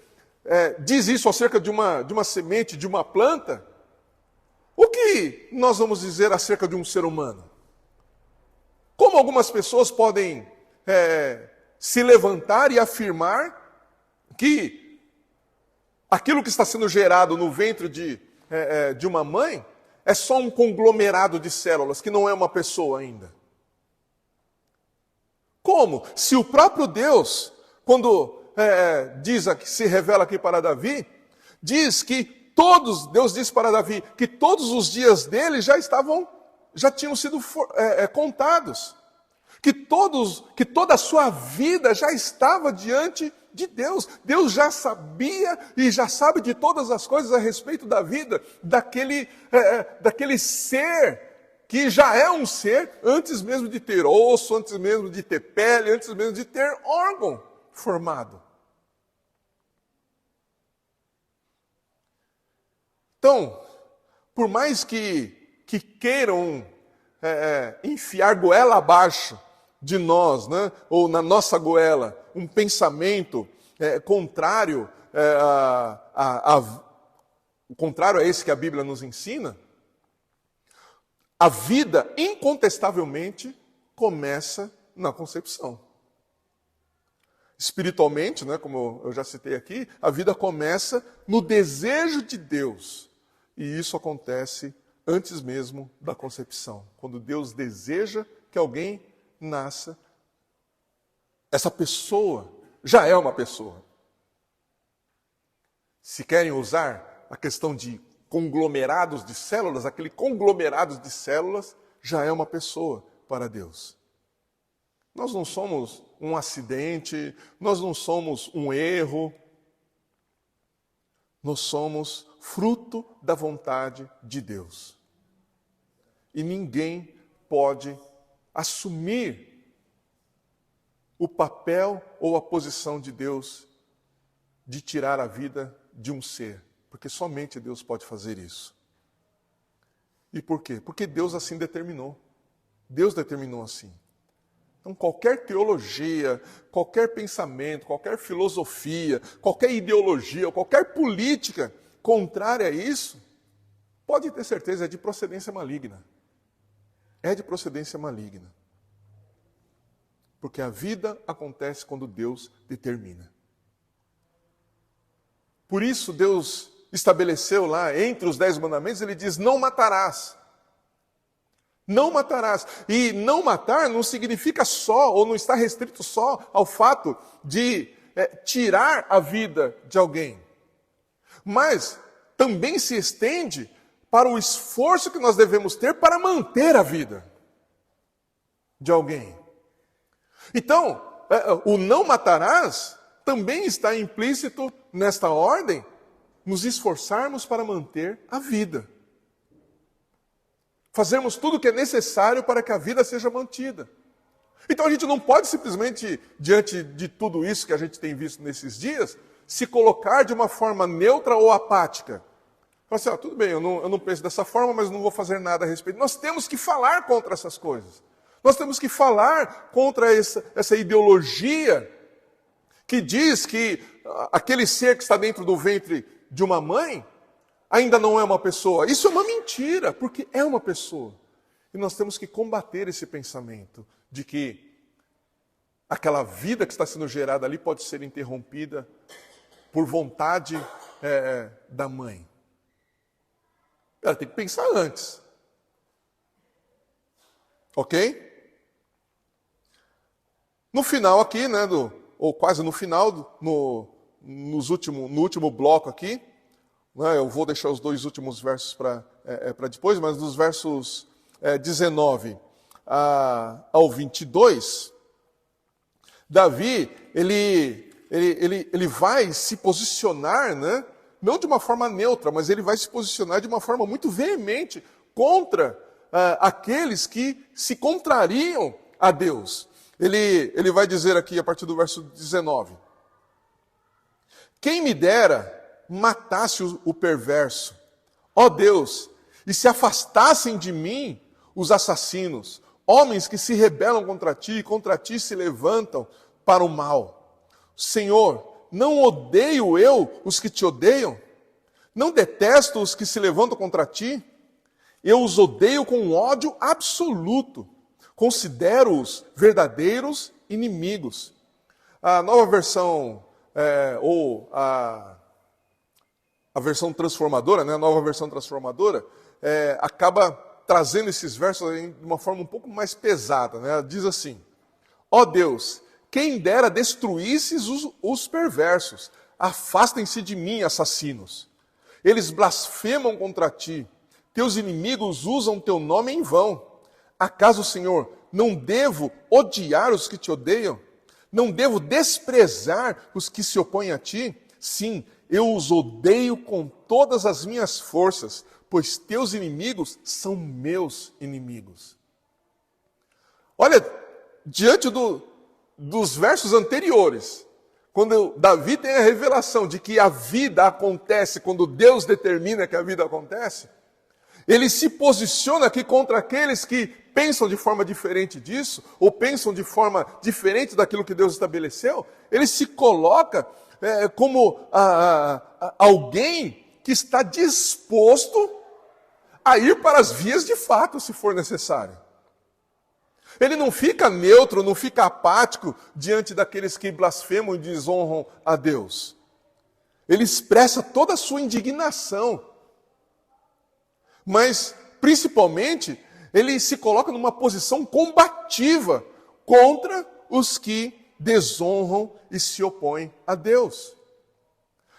diz isso acerca de uma semente, de uma planta, o que nós vamos dizer acerca de um ser humano? Como algumas pessoas podem se levantar e afirmar que aquilo que está sendo gerado no ventre de uma mãe é só um conglomerado de células, que não é uma pessoa ainda? Como? Se o próprio Deus, quando se revela aqui para Davi, diz que Deus diz para Davi que todos os dias dele já tinham sido contados. Que toda a sua vida já estava diante de Deus. Deus já sabia e já sabe de todas as coisas a respeito da vida daquele ser que já é um ser antes mesmo de ter osso, antes mesmo de ter pele, antes mesmo de ter órgão formado. Então, por mais que queiram enfiar goela abaixo de nós, né, ou na nossa goela, um pensamento contrário a esse que a Bíblia nos ensina, a vida, incontestavelmente, começa na concepção. Espiritualmente, né, como eu já citei aqui, a vida começa no desejo de Deus. E isso acontece antes mesmo da concepção. Quando Deus deseja que alguém nasça, essa pessoa já é uma pessoa. Se querem usar a questão de conglomerados de células, aquele conglomerado de células já é uma pessoa para Deus. Nós não somos um acidente, nós não somos um erro, nós somos fruto da vontade de Deus. E ninguém pode assumir o papel ou a posição de Deus de tirar a vida de um ser. Porque somente Deus pode fazer isso. E por quê? Porque Deus assim determinou. Deus determinou assim. Então qualquer teologia, qualquer pensamento, qualquer filosofia, qualquer ideologia, qualquer política contrária a isso, pode ter certeza, é de procedência maligna. É de procedência maligna. Porque a vida acontece quando Deus determina. Por isso Deus estabeleceu lá, entre os 10 mandamentos, ele diz, não matarás. Não matarás. E não matar não significa só, ou não está restrito só ao fato de tirar a vida de alguém. Mas também se estende para o esforço que nós devemos ter para manter a vida de alguém. Então, o não matarás também está implícito nesta ordem, nos esforçarmos para manter a vida. Fazermos tudo o que é necessário para que a vida seja mantida. Então a gente não pode simplesmente, diante de tudo isso que a gente tem visto nesses dias, se colocar de uma forma neutra ou apática. Falar assim, tudo bem, eu não penso dessa forma, mas não vou fazer nada a respeito. Nós temos que falar contra essas coisas. Nós temos que falar contra essa ideologia que diz que aquele ser que está dentro do ventre de uma mãe ainda não é uma pessoa. Isso é uma mentira, porque é uma pessoa. E nós temos que combater esse pensamento de que aquela vida que está sendo gerada ali pode ser interrompida por vontade da mãe. Ela tem que pensar antes. Ok? No final aqui, ou quase no final, no último bloco aqui, eu vou deixar os 2 últimos versos para depois, mas nos versos 19 ao 22, Davi, ele vai se posicionar, não de uma forma neutra, mas ele vai se posicionar de uma forma muito veemente contra aqueles que se contrariam a Deus. Ele vai dizer aqui, a partir do verso 19, quem me dera matasse o perverso, ó Deus, e se afastassem de mim os assassinos, homens que se rebelam contra ti e contra ti se levantam para o mal. Senhor, não odeio eu os que te odeiam? Não detesto os que se levantam contra ti? Eu os odeio com ódio absoluto. Considero-os verdadeiros inimigos. A nova versão, ou a versão transformadora, a nova versão transformadora, acaba trazendo esses versos de uma forma um pouco mais pesada. Ela diz assim, ó Deus, quem dera destruísses os perversos, afastem-se de mim, assassinos. Eles blasfemam contra ti, teus inimigos usam teu nome em vão. Acaso, Senhor, não devo odiar os que te odeiam? Não devo desprezar os que se opõem a ti? Sim, eu os odeio com todas as minhas forças, pois teus inimigos são meus inimigos. Olha, diante dos versos anteriores, quando Davi tem a revelação de que a vida acontece quando Deus determina que a vida acontece, ele se posiciona aqui contra aqueles que pensam de forma diferente disso, ou pensam de forma diferente daquilo que Deus estabeleceu. Ele se coloca como alguém que está disposto a ir para as vias de fato, se for necessário. Ele não fica neutro, não fica apático diante daqueles que blasfemam e desonram a Deus. Ele expressa toda a sua indignação. Mas, principalmente, ele se coloca numa posição combativa contra os que desonram e se opõem a Deus.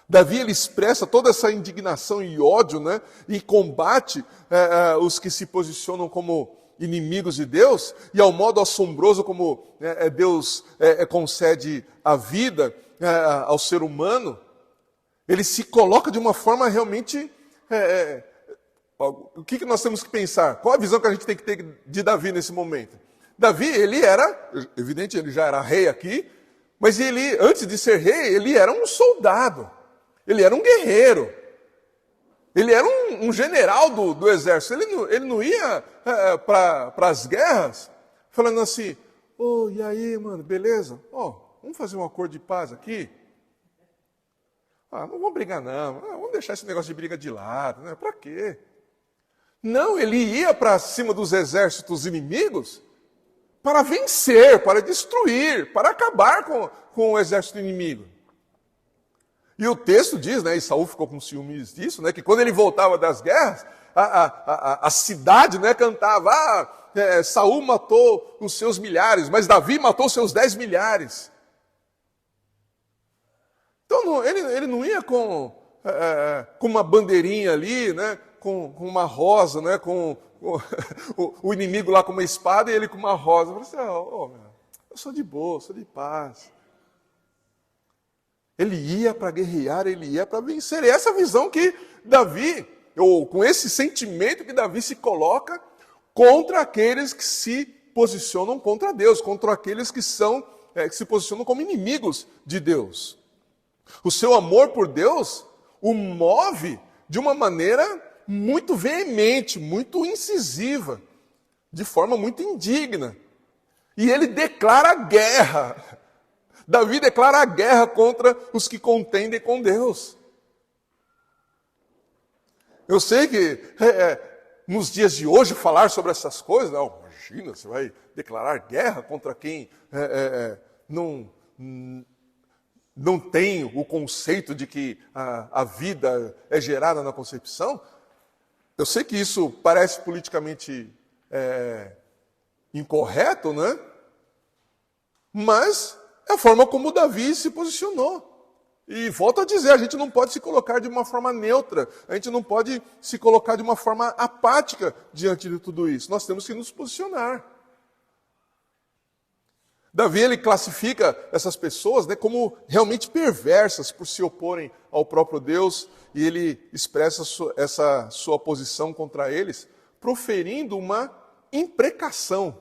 Davi, ele expressa toda essa indignação e ódio, e combate os que se posicionam como inimigos de Deus, e ao modo assombroso como Deus concede a vida ao ser humano, ele se coloca de uma forma realmente... o que nós temos que pensar? Qual a visão que a gente tem que ter de Davi nesse momento? Davi, ele era, evidente, ele já era rei aqui, mas ele, antes de ser rei, ele era um soldado, ele era um guerreiro, ele era um general do exército, ele não ia para as guerras falando assim, e aí, mano, beleza? Vamos fazer um acordo de paz aqui? Não vamos brigar não, vamos deixar esse negócio de briga de lado, para quê? Não, ele ia para cima dos exércitos inimigos para vencer, para destruir, para acabar com o exército inimigo. E o texto diz, né, e Saul ficou com ciúmes disso, né, que quando ele voltava das guerras, a cidade, né, cantava, Saul matou os seus milhares, mas Davi matou os seus 10 milhares. Então ele não ia com uma bandeirinha ali, né, com uma rosa, né, com o inimigo lá com uma espada e ele com uma rosa. Eu falei assim, eu sou de boa, sou de paz. Ele ia para guerrear, ele ia para vencer. E essa visão que Davi, ou com esse sentimento que Davi se coloca contra aqueles que se posicionam contra Deus, contra aqueles que se posicionam como inimigos de Deus. O seu amor por Deus o move de uma maneira muito veemente, muito incisiva, de forma muito indigna. E ele declara guerra. Davi declara a guerra contra os que contendem com Deus. Eu sei que nos dias de hoje falar sobre essas coisas, imagina, você vai declarar guerra contra quem não tem o conceito de que a vida é gerada na concepção. Eu sei que isso parece politicamente incorreto, né? Mas é a forma como Davi se posicionou. E volto a dizer, a gente não pode se colocar de uma forma neutra, a gente não pode se colocar de uma forma apática diante de tudo isso. Nós temos que nos posicionar. Davi, ele classifica essas pessoas, né, como realmente perversas por se oporem ao próprio Deus, e ele expressa essa sua posição contra eles, proferindo uma imprecação,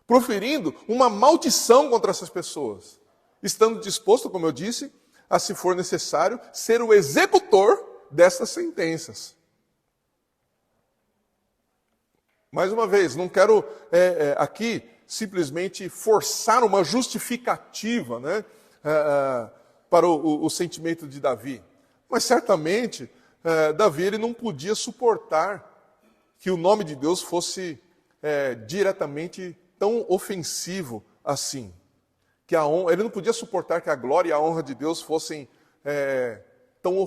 proferindo uma maldição contra essas pessoas, estando disposto, como eu disse, a, se for necessário, ser o executor dessas sentenças. Mais uma vez, não quero aqui simplesmente forçar uma justificativa, né, para o sentimento de Davi. Mas certamente, Davi ele não podia suportar que o nome de Deus fosse diretamente tão ofensivo assim. Ele não podia suportar que a glória e a honra de Deus fossem tão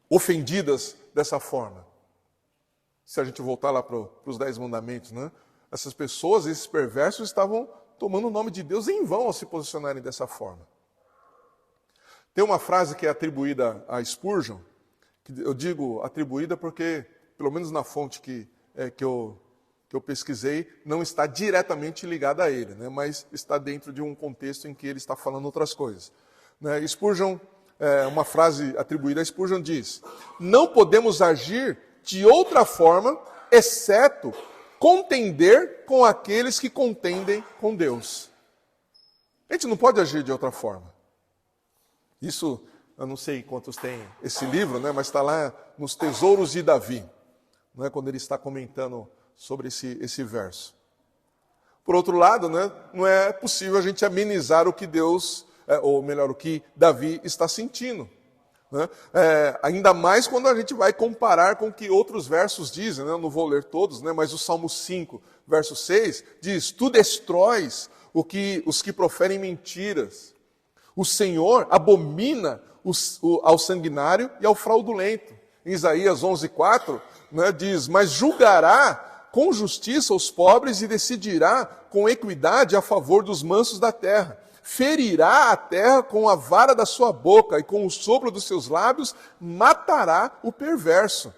ofendidas dessa forma. Se a gente voltar lá para os 10 mandamentos, né? Essas pessoas, esses perversos, estavam tomando o nome de Deus em vão ao se posicionarem dessa forma. Tem uma frase que é atribuída a Spurgeon, que eu digo atribuída porque, pelo menos na fonte que eu pesquisei, não está diretamente ligada a ele, né? Mas está dentro de um contexto em que ele está falando outras coisas. Né? Spurgeon, uma frase atribuída a Spurgeon diz: não podemos agir de outra forma, exceto contender com aqueles que contendem com Deus. A gente não pode agir de outra forma. Isso, eu não sei quantos tem esse livro, né, mas está lá nos Tesouros de Davi, né, quando ele está comentando sobre esse verso. Por outro lado, né, não é possível a gente amenizar o que Deus, ou melhor, o que Davi está sentindo. Né? Ainda mais quando a gente vai comparar com o que outros versos dizem, né? Eu não vou ler todos, né? Mas o Salmo 5, verso 6, diz: tu destróis os que proferem mentiras. O Senhor abomina ao sanguinário e ao fraudulento. Em Isaías 11:4, né, diz: mas julgará com justiça os pobres e decidirá com equidade a favor dos mansos da terra. Ferirá a terra com a vara da sua boca e com o sopro dos seus lábios matará o perverso.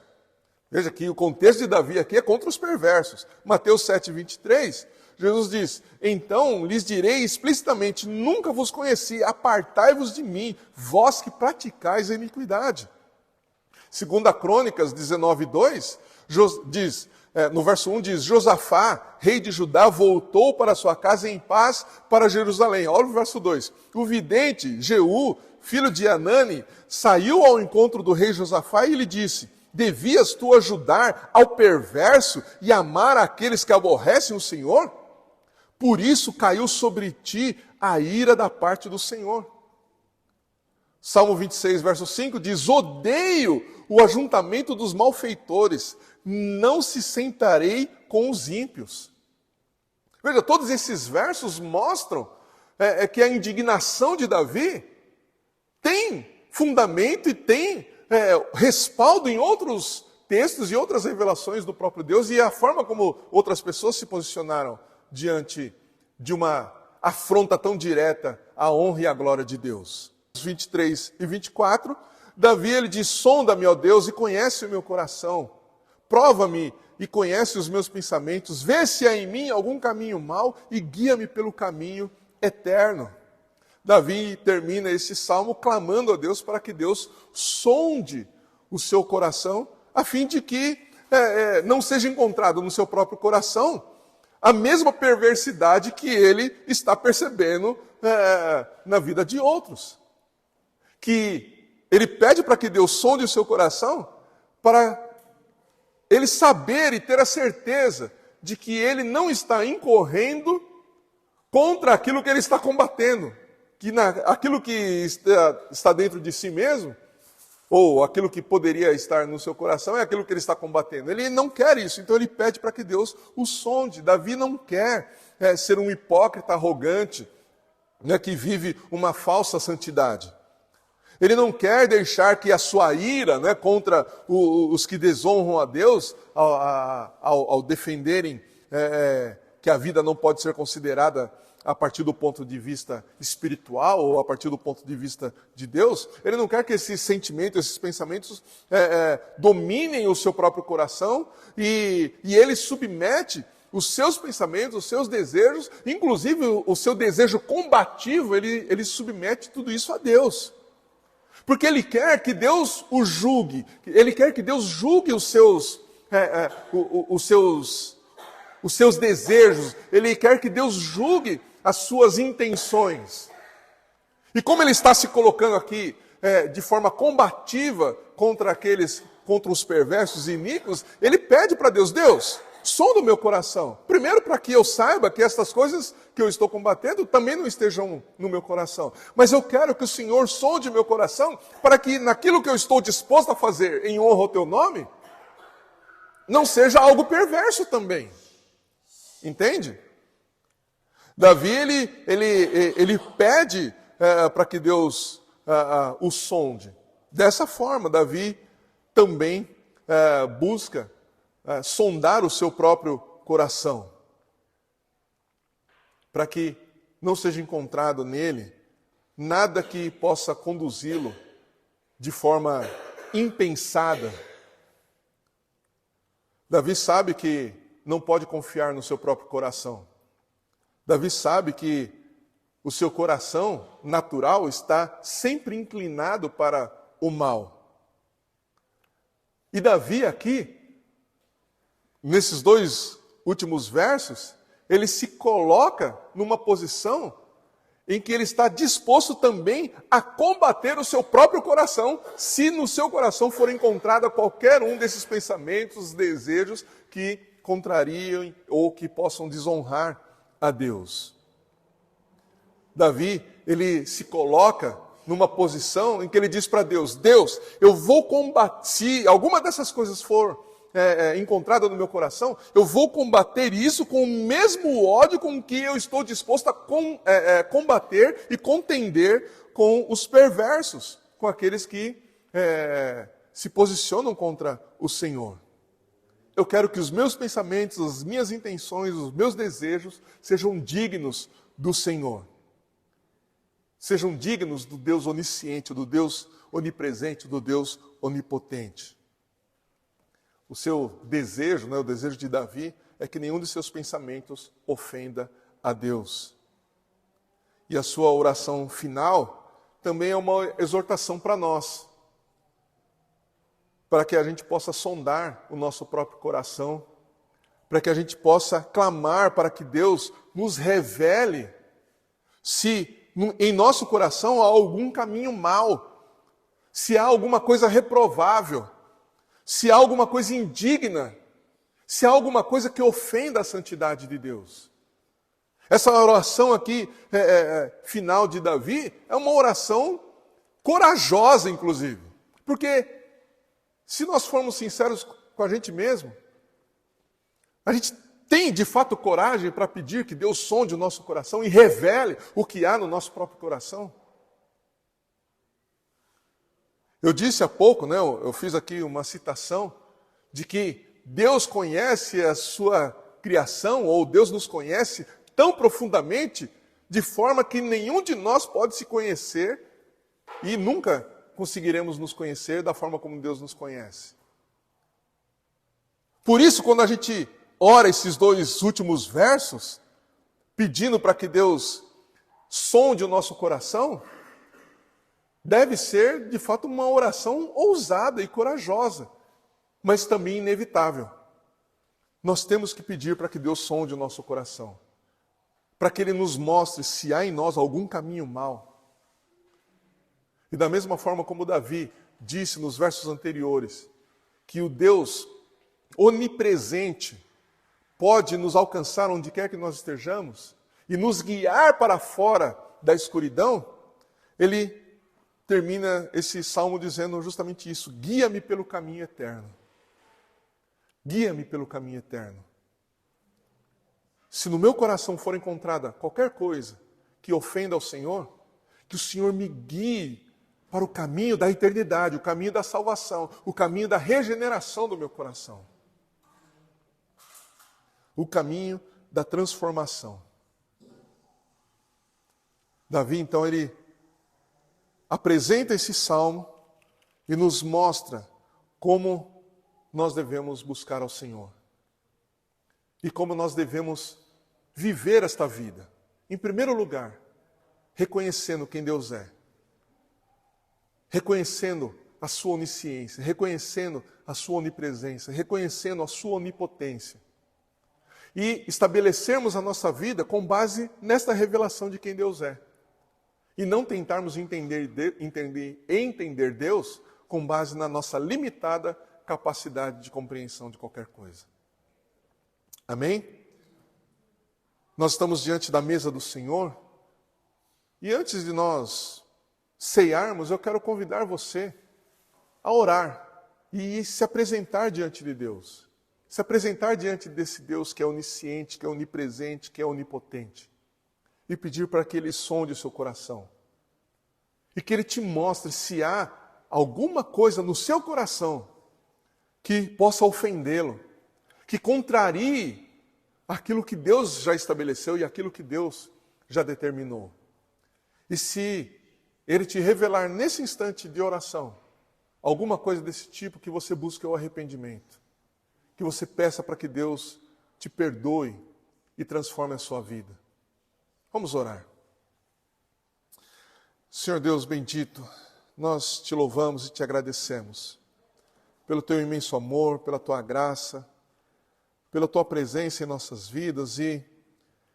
Veja que o contexto de Davi aqui é contra os perversos. Mateus 7:23, Jesus diz: então lhes direi explicitamente, nunca vos conheci, apartai-vos de mim, vós que praticais a iniquidade. 2 Crônicas 19:2 diz, no verso 1 diz: Josafá, rei de Judá, voltou para sua casa em paz para Jerusalém. Olha o verso 2. O vidente, Jeú, filho de Anani, saiu ao encontro do rei Josafá e lhe disse: devias tu ajudar ao perverso e amar aqueles que aborrecem o Senhor? Por isso caiu sobre ti a ira da parte do Senhor. Salmo 26, verso 5 diz: odeio o ajuntamento dos malfeitores, não se sentarei com os ímpios. Veja, todos esses versos mostram que a indignação de Davi tem fundamento e tem respaldo em outros textos e outras revelações do próprio Deus e a forma como outras pessoas se posicionaram diante de uma afronta tão direta à honra e à glória de Deus. 23 e 24, Davi ele diz: sonda-me, ó Deus, e conhece o meu coração. Prova-me e conhece os meus pensamentos. Vê se há em mim algum caminho mau e guia-me pelo caminho eterno. Davi termina esse salmo clamando a Deus para que Deus sonde o seu coração, a fim de que não seja encontrado no seu próprio coração a mesma perversidade que ele está percebendo na vida de outros. Que ele pede para que Deus sonde o seu coração para ele saber e ter a certeza de que ele não está incorrendo contra aquilo que ele está combatendo. Que aquilo que está dentro de si mesmo, ou aquilo que poderia estar no seu coração, é aquilo que ele está combatendo. Ele não quer isso, então ele pede para que Deus o sonde. Davi não quer ser um hipócrita arrogante, que vive uma falsa santidade. Ele não quer deixar que a sua ira contra os que desonram a Deus, ao defenderem que a vida não pode ser considerada a partir do ponto de vista espiritual ou a partir do ponto de vista de Deus, ele não quer que esses sentimentos, esses pensamentos dominem o seu próprio coração e ele submete os seus pensamentos, os seus desejos, inclusive o seu desejo combativo, ele submete tudo isso a Deus. Porque ele quer que Deus o julgue, ele quer que Deus julgue os seus desejos, ele quer que Deus julgue as suas intenções. E como ele está se colocando aqui de forma combativa contra os perversos e iníquos, ele pede para Deus: Deus, sonda o meu coração. Primeiro, para que eu saiba que estas coisas que eu estou combatendo também não estejam no meu coração. Mas eu quero que o Senhor sonde o meu coração para que naquilo que eu estou disposto a fazer em honra ao teu nome, não seja algo perverso também. Entende? Davi, ele pede para que Deus o sonde. Dessa forma, Davi também busca sondar o seu próprio coração, para que não seja encontrado nele nada que possa conduzi-lo de forma impensada. Davi sabe que não pode confiar no seu próprio coração. Davi sabe que o seu coração natural está sempre inclinado para o mal. E Davi aqui, nesses 2 últimos versos, ele se coloca numa posição em que ele está disposto também a combater o seu próprio coração, se no seu coração for encontrado qualquer um desses pensamentos, desejos que contrariam ou que possam desonrar a Deus. Davi, ele se coloca numa posição em que ele diz para Deus: Deus, eu vou combater, se alguma dessas coisas for encontrada no meu coração, eu vou combater isso com o mesmo ódio com que eu estou disposto a combater e contender com os perversos, com aqueles que se posicionam contra o Senhor. Eu quero que os meus pensamentos, as minhas intenções, os meus desejos sejam dignos do Senhor. Sejam dignos do Deus onisciente, do Deus onipresente, do Deus onipotente. O seu desejo, o desejo de Davi, é que nenhum de seus pensamentos ofenda a Deus. E a sua oração final também é uma exortação para nós, para que a gente possa sondar o nosso próprio coração, para que a gente possa clamar para que Deus nos revele se em nosso coração há algum caminho mau, se há alguma coisa reprovável, se há alguma coisa indigna, se há alguma coisa que ofenda a santidade de Deus. Essa oração aqui, final de Davi, é uma oração corajosa, inclusive. Porque, se nós formos sinceros com a gente mesmo, A gente tem, de fato, coragem para pedir que Deus sonde o nosso coração e revele o que há no nosso próprio coração? Eu disse há pouco, né, eu fiz aqui uma citação de que Deus conhece a sua criação, ou Deus nos conhece tão profundamente, de forma que nenhum de nós pode se conhecer e nunca conseguiremos nos conhecer da forma como Deus nos conhece. Por isso, quando a gente ora esses 2 últimos versos, pedindo para que Deus sonde o nosso coração, deve ser, de fato, uma oração ousada e corajosa, mas também inevitável. Nós temos que pedir para que Deus sonde o nosso coração, para que Ele nos mostre se há em nós algum caminho mau. E da mesma forma como Davi disse nos versos anteriores, que o Deus onipresente pode nos alcançar onde quer que nós estejamos e nos guiar para fora da escuridão, ele termina esse salmo dizendo justamente isso: guia-me pelo caminho eterno. Guia-me pelo caminho eterno. Se no meu coração for encontrada qualquer coisa que ofenda ao Senhor, que o Senhor me guie para o caminho da eternidade, o caminho da salvação, o caminho da regeneração do meu coração. O caminho da transformação. Davi, então, ele apresenta esse salmo e nos mostra como nós devemos buscar ao Senhor. E como nós devemos viver esta vida. Em primeiro lugar, reconhecendo quem Deus é. Reconhecendo a sua onisciência, reconhecendo a sua onipresença, reconhecendo a sua onipotência. E estabelecermos a nossa vida com base nesta revelação de quem Deus é. E não tentarmos entender Deus com base na nossa limitada capacidade de compreensão de qualquer coisa. Amém? Nós estamos diante da mesa do Senhor e antes de nós ceiarmos, eu quero convidar você a orar e se apresentar diante de Deus. Se apresentar diante desse Deus que é onisciente, que é onipresente, que é onipotente. E pedir para que Ele sonde o seu coração. E que Ele te mostre se há alguma coisa no seu coração que possa ofendê-lo, que contrarie aquilo que Deus já estabeleceu e aquilo que Deus já determinou. E se Ele te revelar nesse instante de oração alguma coisa desse tipo, que você busque o arrependimento, que você peça para que Deus te perdoe e transforme a sua vida. Vamos orar. Senhor Deus bendito, nós te louvamos e te agradecemos pelo teu imenso amor, pela tua graça, pela tua presença em nossas vidas e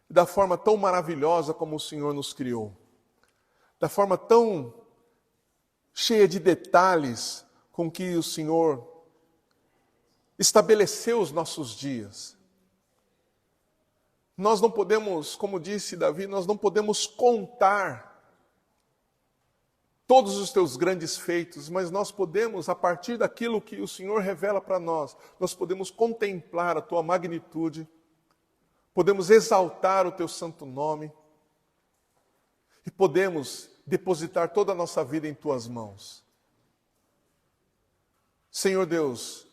da forma tão maravilhosa como o Senhor nos criou. Da forma tão cheia de detalhes com que o Senhor estabeleceu os nossos dias. Nós não podemos, como disse Davi, nós não podemos contar todos os teus grandes feitos, mas nós podemos, a partir daquilo que o Senhor revela para nós, nós podemos contemplar a tua magnitude, podemos exaltar o teu santo nome e podemos depositar toda a nossa vida em tuas mãos. Senhor Deus,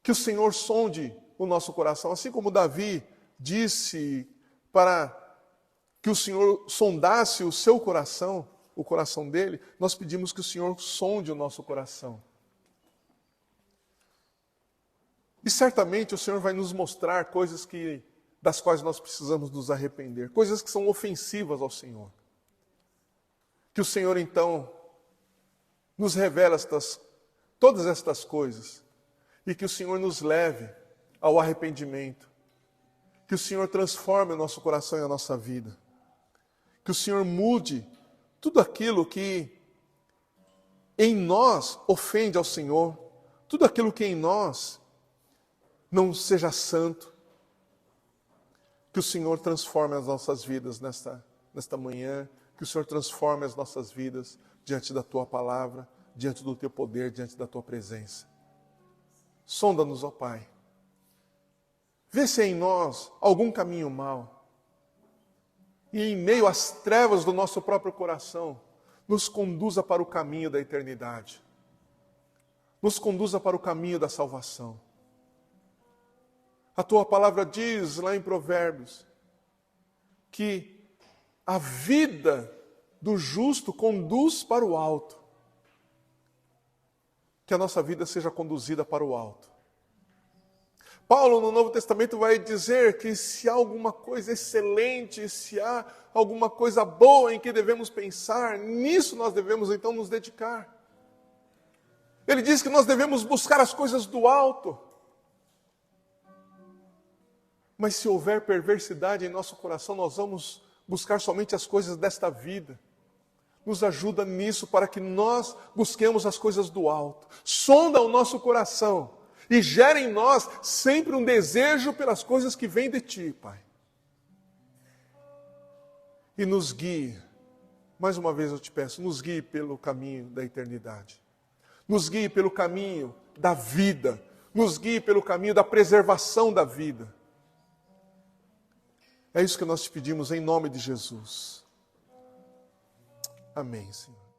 que o Senhor sonde o nosso coração, assim como Davi disse para que o Senhor sondasse o seu coração, o coração dele, nós pedimos que o Senhor sonde o nosso coração. E certamente o Senhor vai nos mostrar coisas das quais nós precisamos nos arrepender, coisas que são ofensivas ao Senhor. Que o Senhor então nos revele todas estas coisas e que o Senhor nos leve ao arrependimento. Que o Senhor transforme o nosso coração e a nossa vida. Que o Senhor mude tudo aquilo que em nós ofende ao Senhor, tudo aquilo que em nós não seja santo, que o Senhor transforme as nossas vidas nesta manhã, que o Senhor transforme as nossas vidas diante da Tua palavra, diante do Teu poder, diante da Tua presença. Sonda-nos, ó Pai, Vê se há em nós algum caminho mau. E em meio às trevas do nosso próprio coração, nos conduza para o caminho da eternidade. Nos conduza para o caminho da salvação. A tua palavra diz lá em Provérbios que a vida do justo conduz para o alto. Que a nossa vida seja conduzida para o alto. Paulo, no Novo Testamento, vai dizer que se há alguma coisa excelente, se há alguma coisa boa em que devemos pensar, nisso nós devemos então nos dedicar. Ele diz que nós devemos buscar as coisas do alto. Mas se houver perversidade em nosso coração, nós vamos buscar somente as coisas desta vida. Nos ajuda nisso para que nós busquemos as coisas do alto. Sonda o nosso coração e gera em nós sempre um desejo pelas coisas que vêm de Ti, Pai. E nos guie, mais uma vez eu te peço, nos guie pelo caminho da eternidade. Nos guie pelo caminho da vida. Nos guie pelo caminho da preservação da vida. É isso que nós te pedimos em nome de Jesus. Amém, Senhor.